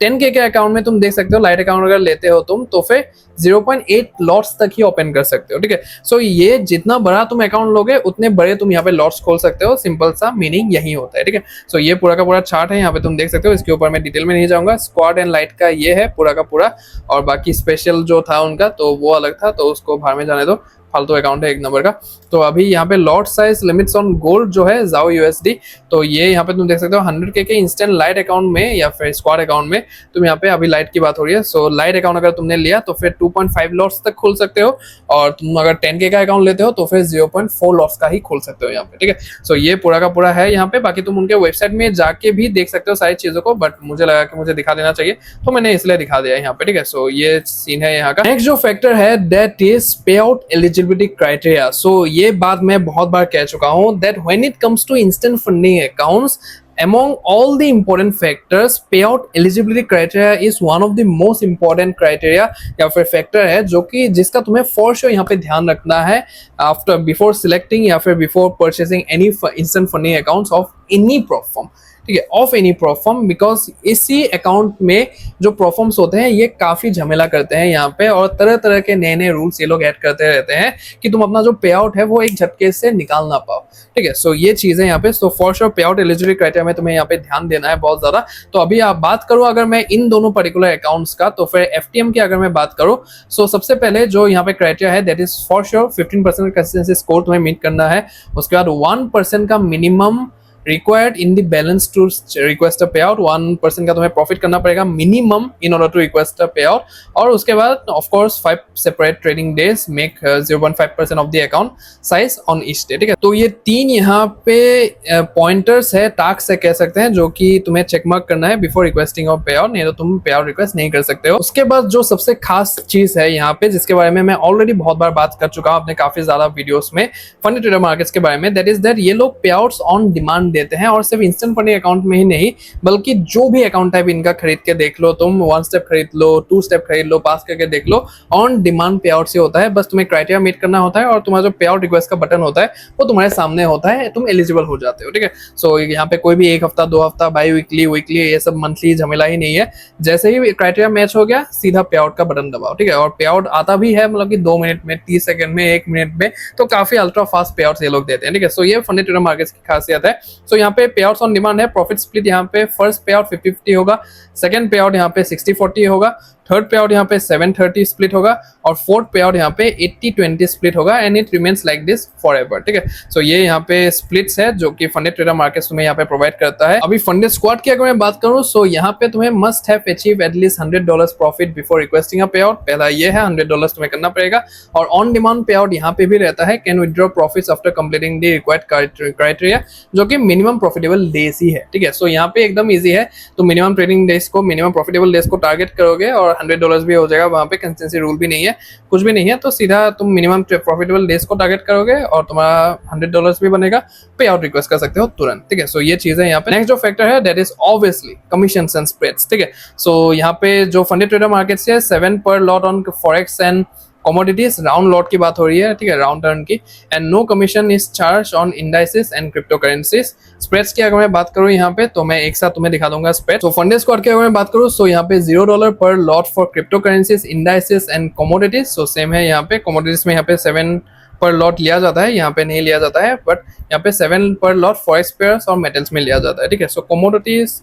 10K के अकाउंट में तुम देख सकते हो, लाइट अकाउंट अगर लेते हो तुम, तो फिर 0.8 लॉट्स तक ही ओपन कर सकते हो। ठीक है, सो ये जितना बड़ा तुम अकाउंट लोगे उतने बड़े तुम यहाँ पे लॉट्स खोल सकते हो, सिंपल सा मीनिंग यही होता है। ठीक है, सो ये पूरा का पूरा चार्ट है, यहाँ पे तुम देख सकते हो, इसके ऊपर मैं डिटेल में नहीं जाऊंगा। स्क्वाड एंड लाइट का ये है पूरा का पूरा, और बाकी स्पेशल जो था उनका तो वो अलग था, तो उसको बाहर में जाने दो, फालतू अकाउंट है एक नंबर का। तो अभी यहाँ पे lot size limits on gold जो है जाओ यूएसडी, तो ये यहाँ पे तुम देख सकते हो 100K के इंस्टेंट लाइट अकाउंट में या फिर स्क्वाड अकाउंट में। तुम यहाँ पे अभी लाइट की बात हो रही है, सो लाइट अकाउंट अगर तुमने लिया तो फिर 2.5 लॉट्स तक खोल सकते हो, और तुम अगर 10K का अकाउंट लेते हो तो फिर 0.4 लॉट्स का ही खोल सकते हो यहाँ पे, ठीक है। सो ये पूरा का पूरा है यहाँ पे। बाकी तुम उनके वेबसाइट में जाके भी देख सकते हो सारी चीजों को, बट मुझे लगा कि मुझे दिखा देना चाहिए तो मैंने इसलिए दिखा दिया यहाँ पे, ठीक है। सो ये सीन है यहाँ का। नेक्स्ट जो फैक्टर है that is pay out eligibility criteria. So ये बात मैं बहुत बार कह चुका हूँ that when it comes to instant funding accounts, among all the important factors, payout eligibility criteria is one of the most important criteria या फिर फैक्टर है जो कि जिसका तुम्हें फॉर श्योर यहाँ पे ध्यान रखना है आफ्टर बिफोर सिलेक्टिंग या फिर before purchasing any instant funding accounts of any platform, ठीक है, ऑफ एनी प्लेटफॉर्म। बिकॉज इसी अकाउंट में जो प्लेटफॉर्म्स होते हैं ये काफी झमेला करते हैं यहाँ पे, और तरह तरह के नए नए रूल्स ये लोग ऐड करते रहते हैं कि तुम अपना जो पे आउट है वो एक झटके से निकाल ना पाओ, ठीक है। सो ये चीजें यहाँ पे, सो फॉर श्योर पे आउट एलिजिबिलिटी क्राइटेरिया में तुम्हें यहाँ पे ध्यान देना है बहुत ज्यादा। तो अभी आप बात करो अगर मैं इन दोनों पर्टिकुलर अकाउंट्स का, तो फिर एफटीएम की अगर मैं बात करूँ, सो सबसे पहले जो यहाँ पे क्राइटेरिया है that is for sure 15% consistency score तुम्हें मीट करना है। उसके बाद 1% का minimum required in the balance to request a pay out, 1% का तुम्हें प्रॉफिट करना पड़ेगा minimum in order to request a pay out. और उसके बाद of course 5 separate trading days make 0.5% of the account size on each day, ठीक है। तो ये 3 यहाँ पे पॉइंटर्स है, टास्क से कह सकते हैं, जो कि तुम्हें चेकमार्क करना है बिफोर रिक्वेस्टिंग ऑफ पे आउट, नहीं तो तुम पे आउट रिक्वेस्ट नहीं कर सकते हो। उसके बाद जो सबसे खास चीज है यहाँ पे, जिसके बारे में मैं ऑलरेडी बहुत बार बात कर चुका हूँ अपने काफी ज्यादा वीडियोस में फंडी ट्रेडर मार्केट्स के बारे में, दैट इज दैट ये लोग पे आउट्स ऑन डिमांड देते हैं, और सिर्फ इंस्टेंट फंडिंग अकाउंट में ही नहीं बल्कि जो भी अकाउंट टाइप इनका खरीद के देख लो, तुम 1 स्टेप खरीद लो, 2 स्टेप खरीद लो, पास करके देख लो, ऑन डिमांड पे आउट से होता है। बस तुम्हें क्राइटेरिया मीट करना होता है और तुम्हारा जो पे आउट रिक्वेस्ट का बटन होता है वो तुम्हारे सामने होता है, तुम एलिजिबल हो जाते हो, ठीक है। सो यहाँ पे कोई भी 1 हफ्ता 2 हफ्ता बाई वीकली वीकली ये सब मंथली झमेला ही नहीं है। जैसे ही क्राइटेरिया मैच हो गया सीधा पे आउट का बटन दबाओ, ठीक है। और पे आउट आता भी है मतलब कि 2 मिनट में, 30 सेकंड में, 1 मिनट में, तो काफी अल्ट्रा फास्ट पे आउट ये लोग देते हैं, ठीक है। सो ये फंडी ट्रेडर मार्केट्स की खासियत है। सो यहाँ पे पे आउट्स ऑन डिमांड है। प्रॉफिट स्प्लिट यहाँ पे फर्स्ट पे आउट 50-50 होगा, सेकंड पे आउट यहाँ पे 60-40 होगा, थर्ड पे आउट यहाँ पे 7-30 स्प्लिट होगा, और फोर्थ पे आउट यहाँ पे 80-20 स्प्लिट होगा, and it remains like this forever, ठीक है। सो ये यहाँ पे स्प्लिट्स है जो कि फंडेड ट्रेडर मार्केट्स तुम्हें यहाँ पे प्रोवाइड करता है। अभी फंडेड स्क्वाड की अगर मैं बात करूँ, सो यहाँ पे तुम्हें must have achieve at least $100 profit before requesting a pay out. पहला ये है $100 तुम्हें करना पड़ेगा, और ऑन डिमांड पे आउट यहाँ पे भी रहता है, can withdraw profits after completing the required criteria, जो कि मिनिमम प्रॉफिटेबल डेज ही है, ठीक है। सो यहाँ पे एकदम ईजी है, तो मिनिमम ट्रेडिंग डेज को, मिनिमम प्रॉफिटेबल डेज को टारगेट करोगे और $100 भी हो जाएगा। वहां पे कंसिस्टेंसी रूल भी नहीं है, कुछ भी नहीं है, तो सीधा तुम मिनिमम प्रॉफिटेबल डेज को टारगेट करोगे और तुम्हारा $100 भी बनेगा, पे आउट रिक्वेस्ट कर सकते हो तुरंत, ठीक है। सो ये चीज है यहाँ पे। नेक्स्ट जो फैक्टर है that is obviously commission and spreads, ठीक है। सो यहाँ पे जो फंडेड ट्रेडर मार्केट से 7 per lot on forex and commodities, round lot की बात हो रही है, ठीक है, राउंड टर्न की, and no commission is charge on indices and crypto currencies. Spreads की अगर मैं बात करूं यहाँ पे, तो मैं एक साथ तुम्हें दिखा दूंगा स्प्रेड। तो फंडेड स्क्वाड की अगर मैं बात करूं, सो यहाँ पे $0 पर lot for crypto currencies, indices and commodities. So same है यहाँ पे, कमोडिटीज में यहाँ पे 7 पर लॉट लिया जाता है, यहाँ पे नहीं लिया जाता है, बट यहाँ पे 7 पर लॉट फॉरेक्स पेयर्स और मेटल्स में लिया जाता है, ठीक है। सो कमोडिटीज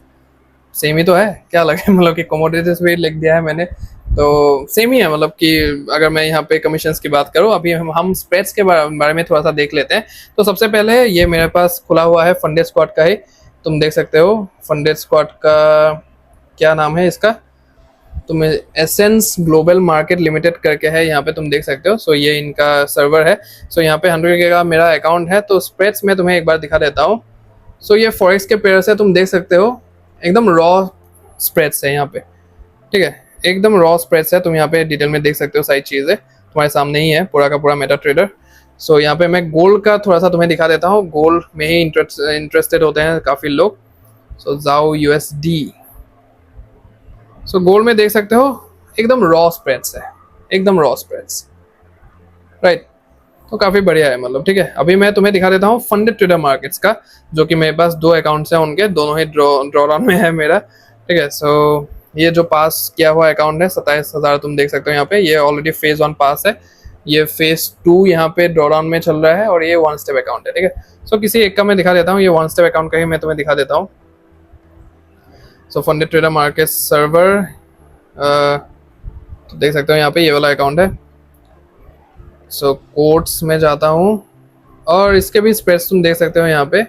सेम ही तो है, क्या लगे, मतलब कि कमोडिटीज भी लिख दिया है मैंने, तो सेम ही है, मतलब कि अगर मैं यहाँ पे कमीशंस की बात करूँ, अभी हम स्प्रेड्स के बारे में थोड़ा सा देख लेते हैं। तो सबसे पहले ये मेरे पास खुला हुआ है फंडेड स्क्वाड का ही, तुम देख सकते हो फंडेड स्क्वाड का क्या नाम है इसका, तुम्हें एसेंस ग्लोबल मार्केट लिमिटेड करके है, यहाँ पे तुम देख सकते हो। सो ये इनका सर्वर है। सो यहाँ पे 100K का मेरा अकाउंट है। तो स्प्रेड्स में तुम्हें एक बार दिखा देता हूँ। सो ये फॉरेक्स के पेयर्स है, तुम देख सकते हो, एकदम रॉ स्प्रेड्स है यहाँ पे, ठीक है, एकदम रॉ स्प्रेड्स है। तुम यहाँ पे डिटेल में देख सकते हो, सारी चीज़ें तुम्हारे सामने ही है, पूरा का पूरा मेटा ट्रेडर। सो यहाँ पे मैं गोल्ड का थोड़ा सा तुम्हें दिखा देता हूँ, गोल्ड में ही इंटरेस्टेड होते हैं काफ़ी लोग। सो जाओ USD, सो गोल्ड में देख सकते हो एकदम रॉ स्प्रेड्स है, एकदम रॉ स्प्रेड्स, राइट। तो काफ़ी बढ़िया है, मतलब ठीक है। अभी मैं तुम्हें दिखा देता हूँ फंडेड ट्रेडर मार्केट्स का, जो कि मेरे पास 2 अकाउंट्स हैं, उनके दोनों ही ड्रॉ डाउन में है मेरा, ठीक है। सो ये जो पास किया हुआ अकाउंट है 27,000 तुम देख सकते हो यहाँ पे, ये ऑलरेडी फेज 1 पास है, ये फेज 2 यहाँ पे ड्रॉ डाउन में चल रहा है, और ये 1 स्टेप अकाउंट है, ठीक है। सो किसी एक का मैं दिखा देता हूँ, ये 1 स्टेप अकाउंट का ही मैं तुम्हें दिखा देता हूँ। सो फंडेड ट्रेडर मार्केट सर्वर, तो देख सकते हो यहाँ पे ये वाला अकाउंट है। सो कोट्स में जाता हूँ और इसके भी स्प्रेड्स तुम देख सकते हो यहाँ पे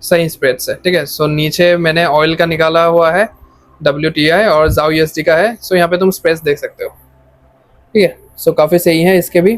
सही स्प्रेड्स है, ठीक है। सो नीचे मैंने ऑयल का निकाला हुआ है WTI और जाओ USD का है। सो यहाँ पे तुम स्प्रेड्स देख सकते हो, ठीक है। सो काफ़ी सही है इसके भी।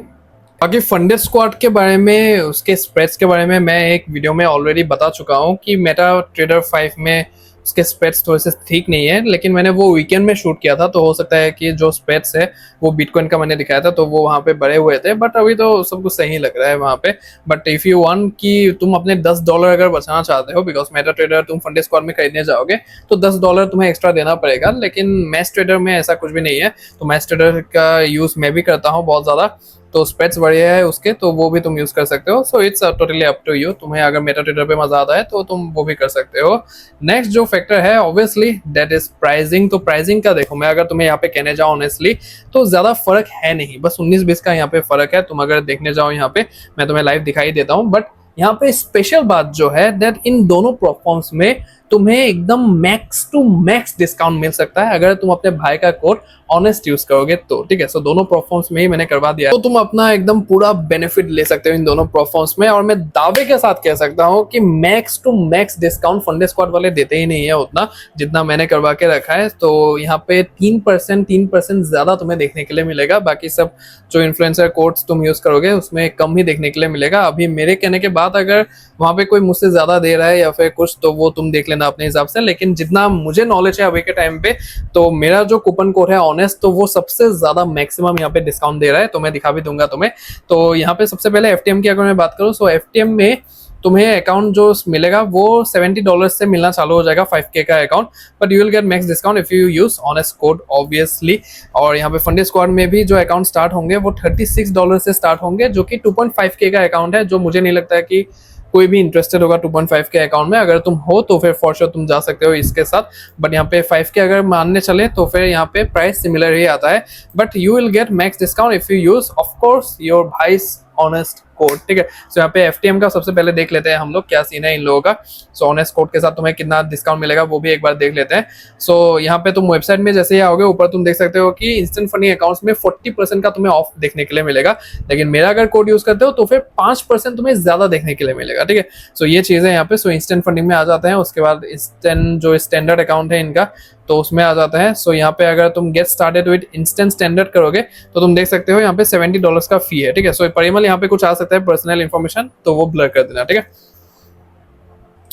बाकी फंडेड स्क्वाड के बारे में, उसके स्प्रेड्स के बारे में मैं एक वीडियो में ऑलरेडी बता चुका हूँ कि मेटा ट्रेडर 5 में उसके स्प्रेड्स थोड़े से ठीक नहीं है, लेकिन मैंने वो वीकेंड में शूट किया था तो हो सकता है कि जो स्प्रेड्स है वो बिटकॉइन का मैंने दिखाया था तो वो वहाँ पे बढ़े हुए थे, बट अभी तो सब कुछ सही लग रहा है वहाँ पे। बट इफ़ यू वांट कि तुम अपने $10 अगर बचाना चाहते हो, बिकॉज मेटा ट्रेडर तुम फंडेड स्क्वाड में खरीदने जाओगे तो $10 तुम्हें एक्स्ट्रा देना पड़ेगा, लेकिन मैक्स ट्रेडर में ऐसा कुछ भी नहीं है। तो मैक्स ट्रेडर का यूज़ मैं भी करता हूँ बहुत ज़्यादा, तो स्प्रेड्स बढ़िया है उसके, तो वो भी तुम यूज़ कर सकते हो। So it's totally up to you, तुम्हें अगर मेटा ट्रेडर पे मजा आता है तो तुम वो भी कर सकते हो। नेक्स्ट जो फैक्टर है ऑब्वियसली दैट इज प्राइसिंग। तो प्राइसिंग का देखो, मैं अगर तुम्हें यहाँ पे कहने जाऊँ ऑनेस्टली तो ज़्यादा फर्क है नहीं, बस 19-20 का यहाँ पे फर्क है। तुम अगर देखने जाओ यहाँ पे, मैं तुम्हें लाइव दिखाई देता हूँ, बट यहाँ पे स्पेशल बात जो है दैट इन दोनों प्लेटफॉर्म्स में तुम्हें एकदम मैक्स टू मैक्स डिस्काउंट मिल सकता है अगर तुम अपने भाई का कोड ऑनेस्ट यूज करोगे तो, ठीक है। सो दोनों प्लेटफॉर्म्स में ही मैंने करवा दिया, तो तुम अपना एकदम पूरा बेनिफिट ले सकते हो इन दोनों प्लेटफॉर्म्स में। और मैं दावे के साथ कह सकता हूँ कि max to max discount funded squad वाले देते ही नहीं है उतना जितना मैंने करवा के रखा है। तो यहाँ पे 3% ज्यादा तुम्हें देखने के लिए मिलेगा, बाकी सब जो इन्फ्लुएंसर कोड्स तुम यूज करोगे उसमें कम ही देखने के लिए मिलेगा। अभी मेरे कहने के बाद अगर वहाँ पे कोई मुझसे ज्यादा दे रहा है या फिर कुछ, तो वो तुम देख लेना अपने हिसाब से, लेकिन जितना मुझे नॉलेज है अभी के टाइम पे, तो मेरा जो कूपन कोड है ऑनेस्ट, तो वो सबसे ज्यादा मैक्सिमम यहाँ पे डिस्काउंट दे रहा है। तो मैं दिखा भी दूंगा तुम्हें। तो यहाँ पे सबसे पहले FTM की अगर मैं बात करूँ, सो FTM में तुम्हें अकाउंट जो मिलेगा वो $70 से मिलना चालू हो जाएगा 5K का account, but you will get max discount if you use honest code obviously. और यहाँ पे फंडेड स्क्वाड में भी जो अकाउंट स्टार्ट होंगे वो $36 से स्टार्ट होंगे, जो कि 2.5K का अकाउंट है, जो मुझे नहीं लगता है कि कोई भी इंटरेस्टेड होगा 2.5 के अकाउंट में। अगर तुम हो तो फिर फॉर श्योर तुम जा सकते हो इसके साथ, बट यहाँ पे 5 के अगर मानने चले तो फिर यहाँ पे प्राइस सिमिलर ही आता है, but you will get max discount if you use of course your भाईस ऑनेस्ट कोड, ठीक है। सो यहाँ पे FTM का सबसे पहले देख लेते हैं हम लोग क्या सीन है इन लोगों का। सो ऑनेस्ट कोड के साथ तुम्हें कितना डिस्काउंट मिलेगा वो भी एक बार देख लेते हैं। सो यहाँ पे तुम वेबसाइट में जैसे ही आओगे ऊपर तुम देख सकते हो कि इंस्टेंट फनी अकाउंट्स में 40% का तुम्हें ऑफ देखने के लिए मिलेगा, लेकिन मेरा अगर कोड यूज करते हो तो फिर 5% तुम्हें ज्यादा देखने के लिए मिलेगा, ठीक है। सो ये चीजें यहाँ पे। सो इंस्टेंट फंडिंग में आ जाते हैं, उसके बाद इंस्टेंट जो स्टैंडर्ड अकाउंट है इनका तो उसमें आ जाता है। सो यहाँ पे अगर तुम get started with instant standard करोगे तो तुम देख सकते हो यहाँ पे $70 का फी है, ठीक है। सो परिमल यहाँ पे कुछ आ सकता है पर्सनल इन्फॉर्मेशन, तो वो ब्लर कर देना, ठीक है।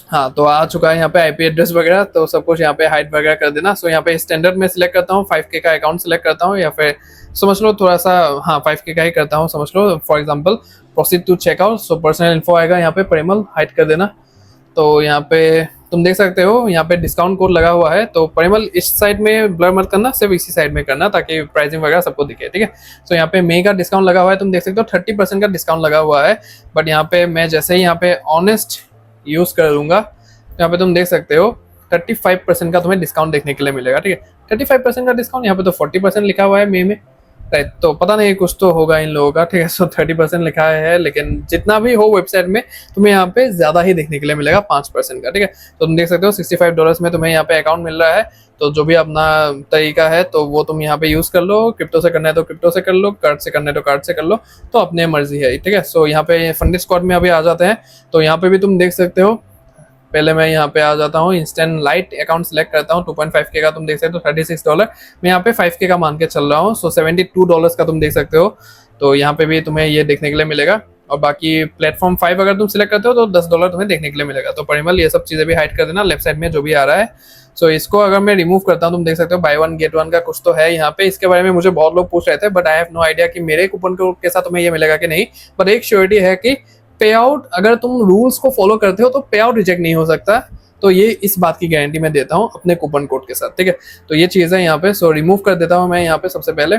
हाँ, तो आ चुका है यहाँ पे IP एड्रेस वगैरह, तो सब कुछ यहाँ पे हाइड वगैरह कर देना। सो यहाँ पे स्टैंडर्ड में सिलेक्ट करता हूँ, 5K का अकाउंट सिलेक्ट करता हूँ, या फिर समझ लो थोड़ा सा, हाँ 5K का ही करता हूँ समझ लो। For example proceed to checkout, so personal info आएगा यहाँ पे, परिमल हाइड कर देना। तो यहाँ पे तुम देख सकते हो यहाँ पे डिस्काउंट कोड लगा हुआ है, तो परिमल इस साइड में ब्लर मत करना, सिर्फ इसी साइड में करना ताकि प्राइसिंग वगैरह सबको दिखे, ठीक है। सो यहाँ पे मे का डिस्काउंट लगा हुआ है, तुम देख सकते हो 30% का डिस्काउंट लगा हुआ है, बट यहाँ पे मैं जैसे ही यहाँ पे ऑनेस्ट यूज कर लूंगा, यहाँ पे तुम देख सकते हो 35% का तुम्हें डिस्काउंट देखने के लिए मिलेगा, ठीक है। 35% का डिस्काउंट, यहाँ पे तो 40% लिखा हुआ है मे में, राइट। तो पता नहीं कुछ तो होगा इन लोगों का, ठीक है। सो 30% लिखा है, लेकिन जितना भी हो वेबसाइट में तुम्हें यहाँ पे ज्यादा ही देखने के लिए मिलेगा 5% का, ठीक है। तो तुम देख सकते हो $65 में तुम्हें यहाँ पे अकाउंट मिल रहा है। तो जो भी अपना तरीका है तो वो तुम यहाँ पे यूज कर लो, क्रिप्टो से करना है तो क्रिप्टो से कर लो, कार्ड से करना है तो कार्ड से कर लो, तो अपने मर्जी है, ठीक है। सो यहाँ पे फंडेड स्क्वाड में अभी आ जाते हैं, तो यहाँ पे भी तुम देख सकते हो। पहले मैं यहाँ पे आ जाता हूँ, इंस्टेंट लाइट अकाउंट सेलेक्ट करता हूँ, 2.5K का तुम देख सकते हो $36, मैं यहाँ पे 5K का मान के चल रहा हूँ। सो $72 का तुम देख सकते हो, तो यहाँ पे भी तुम्हें ये देखने के लिए मिलेगा। और बाकी प्लेटफॉर्म 5 अगर तुम सिलेक्ट करते हो तो $10 तुम्हें देखने के लिए मिलेगा। तो परिमल ये सब चीज़ें भी हाइड कर देना लेफ्ट साइड में जो भी आ रहा है। सो इसको अगर मैं रिमूव करता हूँ, तुम देख सकते हो बाय वन गेट वन का कुछ तो है यहाँ पे। इसके बारे में मुझे बहुत लोग पूछ रहे थे, but I have no idea कि मेरे कूपन कोड के साथ तुम्हें ये मिलेगा कि नहीं। बट एक श्योरिटी है कि पे आउट, अगर तुम रूल्स को फॉलो करते हो तो पे आउट रिजेक्ट नहीं हो सकता। तो ये इस बात की गारंटी मैं देता हूँ अपने कूपन कोड के साथ, ठीक है। तो ये चीज़ है यहाँ पे। सो रिमूव कर देता हूँ मैं यहाँ पे सबसे पहले।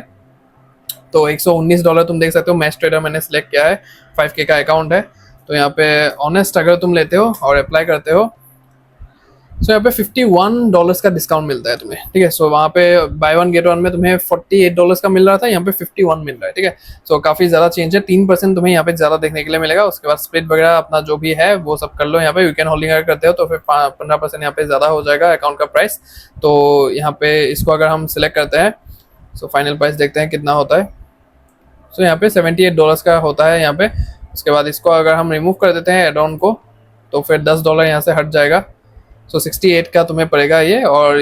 तो $119 तुम देख सकते हो, मैच ट्रेडर मैंने सेलेक्ट किया है, 5K का अकाउंट है। तो यहाँ पे ऑनेस्ट अगर तुम लेते हो और अप्लाई करते हो, सो यहाँ पे $51 का डिस्काउंट मिलता है तुम्हें, ठीक है। सो वहाँ पे बाय वन गेट वन में तुम्हें $48 का मिल रहा था, यहाँ पे 51 मिल रहा है, ठीक है। सो काफ़ी ज़्यादा चेंज है, 3% तुम्हें यहाँ पे ज़्यादा देखने के लिए मिलेगा। उसके बाद स्प्लिट वगैरह अपना जो भी है वो सब कर लो यहाँ पे। वीकेंड होल्डिंग अगर करते हो तो फिर 15% यहाँ पे ज़्यादा हो जाएगा अकाउंट का प्राइस। तो यहाँ पे इसको अगर हम सिलेक्ट करते हैं, सो फाइनल प्राइस देखते हैं कितना होता है। सो यहाँ पे $78 का होता है यहाँ पे। उसके बाद इसको अगर हम रिमूव कर देते हैं एड ऑन को, तो फिर $10 यहाँ से हट जाएगा। सो 68 का तुम्हें पड़ेगा ये, और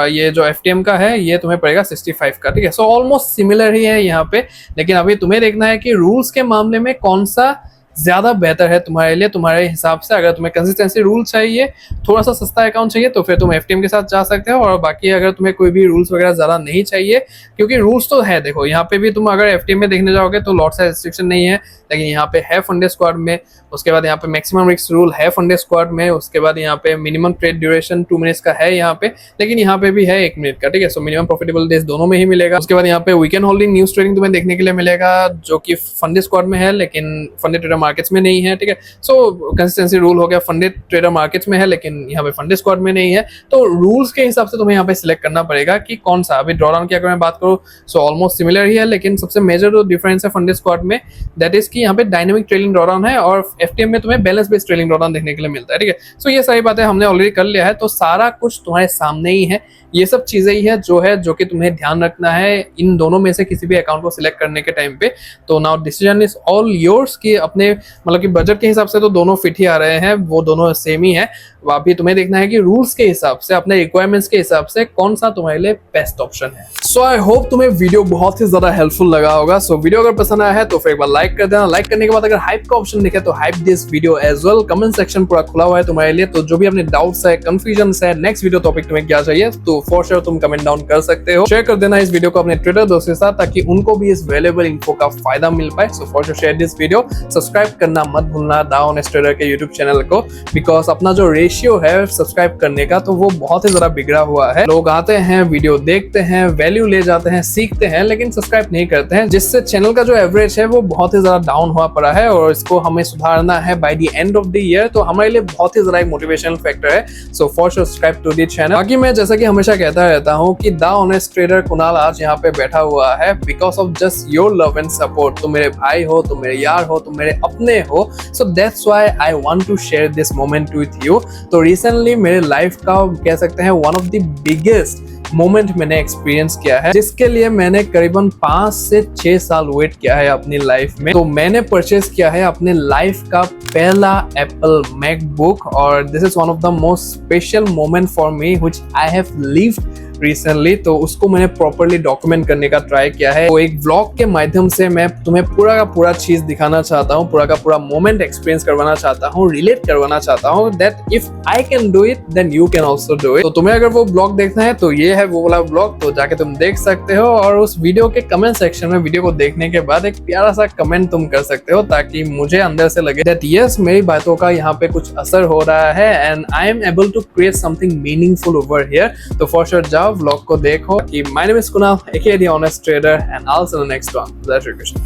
ये जो FTM का है ये तुम्हें पड़ेगा 65 का, ठीक है। सो ऑलमोस्ट सिमिलर ही है यहाँ पे, लेकिन अभी तुम्हें देखना है कि रूल्स के मामले में कौन सा ज़्यादा बेहतर है तुम्हारे लिए, तुम्हारे हिसाब से। अगर तुम्हें कंसिस्टेंसी रूल चाहिए, थोड़ा सा सस्ता अकाउंट चाहिए, तो फिर तुम FTM के साथ जा सकते हो। और बाकी अगर तुम्हें कोई भी रूल्स वगैरह ज़्यादा नहीं चाहिए, क्योंकि रूल्स तो है, देखो यहाँ पे भी तुम अगर FTM में देखने जाओगे तो लॉट साइज रिस्ट्रिक्शन नहीं है, लेकिन यहाँ पे है फंडे स्क्वाड में। उसके बाद यहाँ पे मैक्सिमम रिस्क रूल है फंडे स्क्वाड में। उसके बाद यहाँ पे मिनिमम ट्रेड ड्यूरेशन 2 मिनट्स का है यहाँ पे, लेकिन यहाँ पे भी है 1 मिनट का, ठीक है। सो मिनिमम प्रॉफिटेबल डेज दोनों में ही मिलेगा। उसके बाद यहाँ पे वीकेंड होल्डिंग न्यूज ट्रेडिंग तुम्हें देखने के लिए मिलेगा, जो कि फंडे स्क्वाड में है लेकिन फंडे ट्रेडर मार्केट्स में नहीं है, ठीक है। सो कंसिस्टेंसी रूल हो गया, फंडे ट्रेडर मार्केट्स में है लेकिन यहाँ पे फंडे स्क्वाड में नहीं है। तो रूल्स के हिसाब से तुम्हें यहाँ पे सिलेक्ट करना पड़ेगा कि कौन सा। अभी ड्रॉडाउन की अगर मैं बात करूँ, सो ऑलमोस्ट सिमिलर ही है, लेकिन सबसे मेजर जो डिफरेंस है फंडे स्क्वाड में, दैट इज कि यहाँ पे डायनेमिक ट्रेलिंग ड्रॉडाउन है, और FTM में तुम्हें बैलेंस बेस्ड ट्रेलिंग ड्रॉडाउन देखने के लिए मिलता है, ठीक है। सो ये सारी बातें हमने ऑलरेडी कर लिया है, तो सारा कुछ तुम्हारे सामने ही है। ये सब चीजें ही है जो कि तुम्हें ध्यान रखना है इन दोनों में से किसी भी अकाउंट को सिलेक्ट करने के टाइम पे। तो now decision is all yours कि अपने मतलब कि बजट के हिसाब से तो दोनों फिट ही आ रहे हैं, वो दोनों सेम ही है। अभी तुम्हें देखना है कि रूल्स के हिसाब से, अपने रिक्वायरमेंट्स के हिसाब से कौन सा तुम्हारे लिए बेस्ट ऑप्शन है। सो आई होप तुम्हें वीडियो बहुत ही ज्यादा हेल्पफुल लगा होगा। सो वीडियो अगर पसंद आया है तो फिर एक बार लाइक कर देना। लाइक करने के बाद अगर हाइप का ऑप्शन दिखे तो hype this video as well. Comment section पूरा खुला हुआ है तुम्हारे लिए, तो जो भी अपने डाउट्स है, कंफ्यूजन है, नेक्स्ट वीडियो टॉपिक तुम्हें क्या चाहिए, तो फॉर श्योर तुम कमेंट डाउन कर सकते हो। शेयर कर देना इस वीडियो को अपने ट्विटर दोस्तों के साथ, ताकि उनको भी इस वैल्यूएबल इन्फो का फायदा मिल पाए। सो for sure share this video. Subscribe करना मत भूलना द ऑनेस्ट ट्रेडर के यूट्यूब चैनल को, बिकॉज अपना जो रेशियो है सब्सक्राइब करने का, तो वो बहुत ही ज्यादा बिगड़ा हुआ है। लोग आते हैं, वीडियो देखते हैं, वैल्यू ले जाते हैं, सीखते हैं, लेकिन सब्सक्राइब नहीं करते हैं, जिससे चैनल का जो एवरेज है वो बहुत ही ज्यादा डाउन हुआ पड़ा है, और इसको हमें सुधारना है by the end of the year. तो हमारे लिए बहुत ही ज्यादा एक मोटिवेशनल फैक्टर है। So for sure subscribe to the channel. बाकी मैं जैसा कि हमेशा कहता रहता हूँ कि द ऑनेस्ट ट्रेडर कुणाल आज यहाँ पे बैठा हुआ है because of just your love and support. तुम मेरे भाई हो, तुम मेरे यार हो, तुम मेरे अपने हो। So that's why I want to share this moment with you. तो रिसेंटली मेरे लाइफ का कह सकते हैं one of the biggest moment मैंने एक्सपीरियंस किया है, जिसके लिए मैंने करीबन 5 से 6 साल वेट किया है अपनी लाइफ में। तो मैंने परचेज किया है अपने लाइफ का पहला एप्पल मैकबुक, और this is one of the most special moment for me which I have lived recently. तो उसको मैंने प्रॉपरली डॉक्यूमेंट करने का ट्राई किया है। तो एक व्लॉग के माध्यम से मैं तुम्हें पूरा का पूरा चीज दिखाना चाहता हूँ, पूरा का पूरा मोमेंट एक्सपीरियंस करवाना चाहता हूँ, रिलेट करवाना चाहता हूँ, that if I can do it then you can also do it. तो तुम्हें अगर वो ब्लॉग देखना है तो ये है वो वाला ब्लॉग, तो जाके तुम देख सकते हो। और उस वीडियो के कमेंट सेक्शन में वीडियो को देखने के बाद एक प्यारा सा कमेंट तुम कर सकते हो, ताकि मुझे अंदर से लगे दैट यस मेरी बातों का यहाँ पे कुछ असर हो रहा है, and I am able to create something meaningful over here. तो फॉर श्योर जाओ व्लॉग को देखो। कि my name is Kunal aka the honest trader, and I'll see you in the next one. Jai Shri Krishna.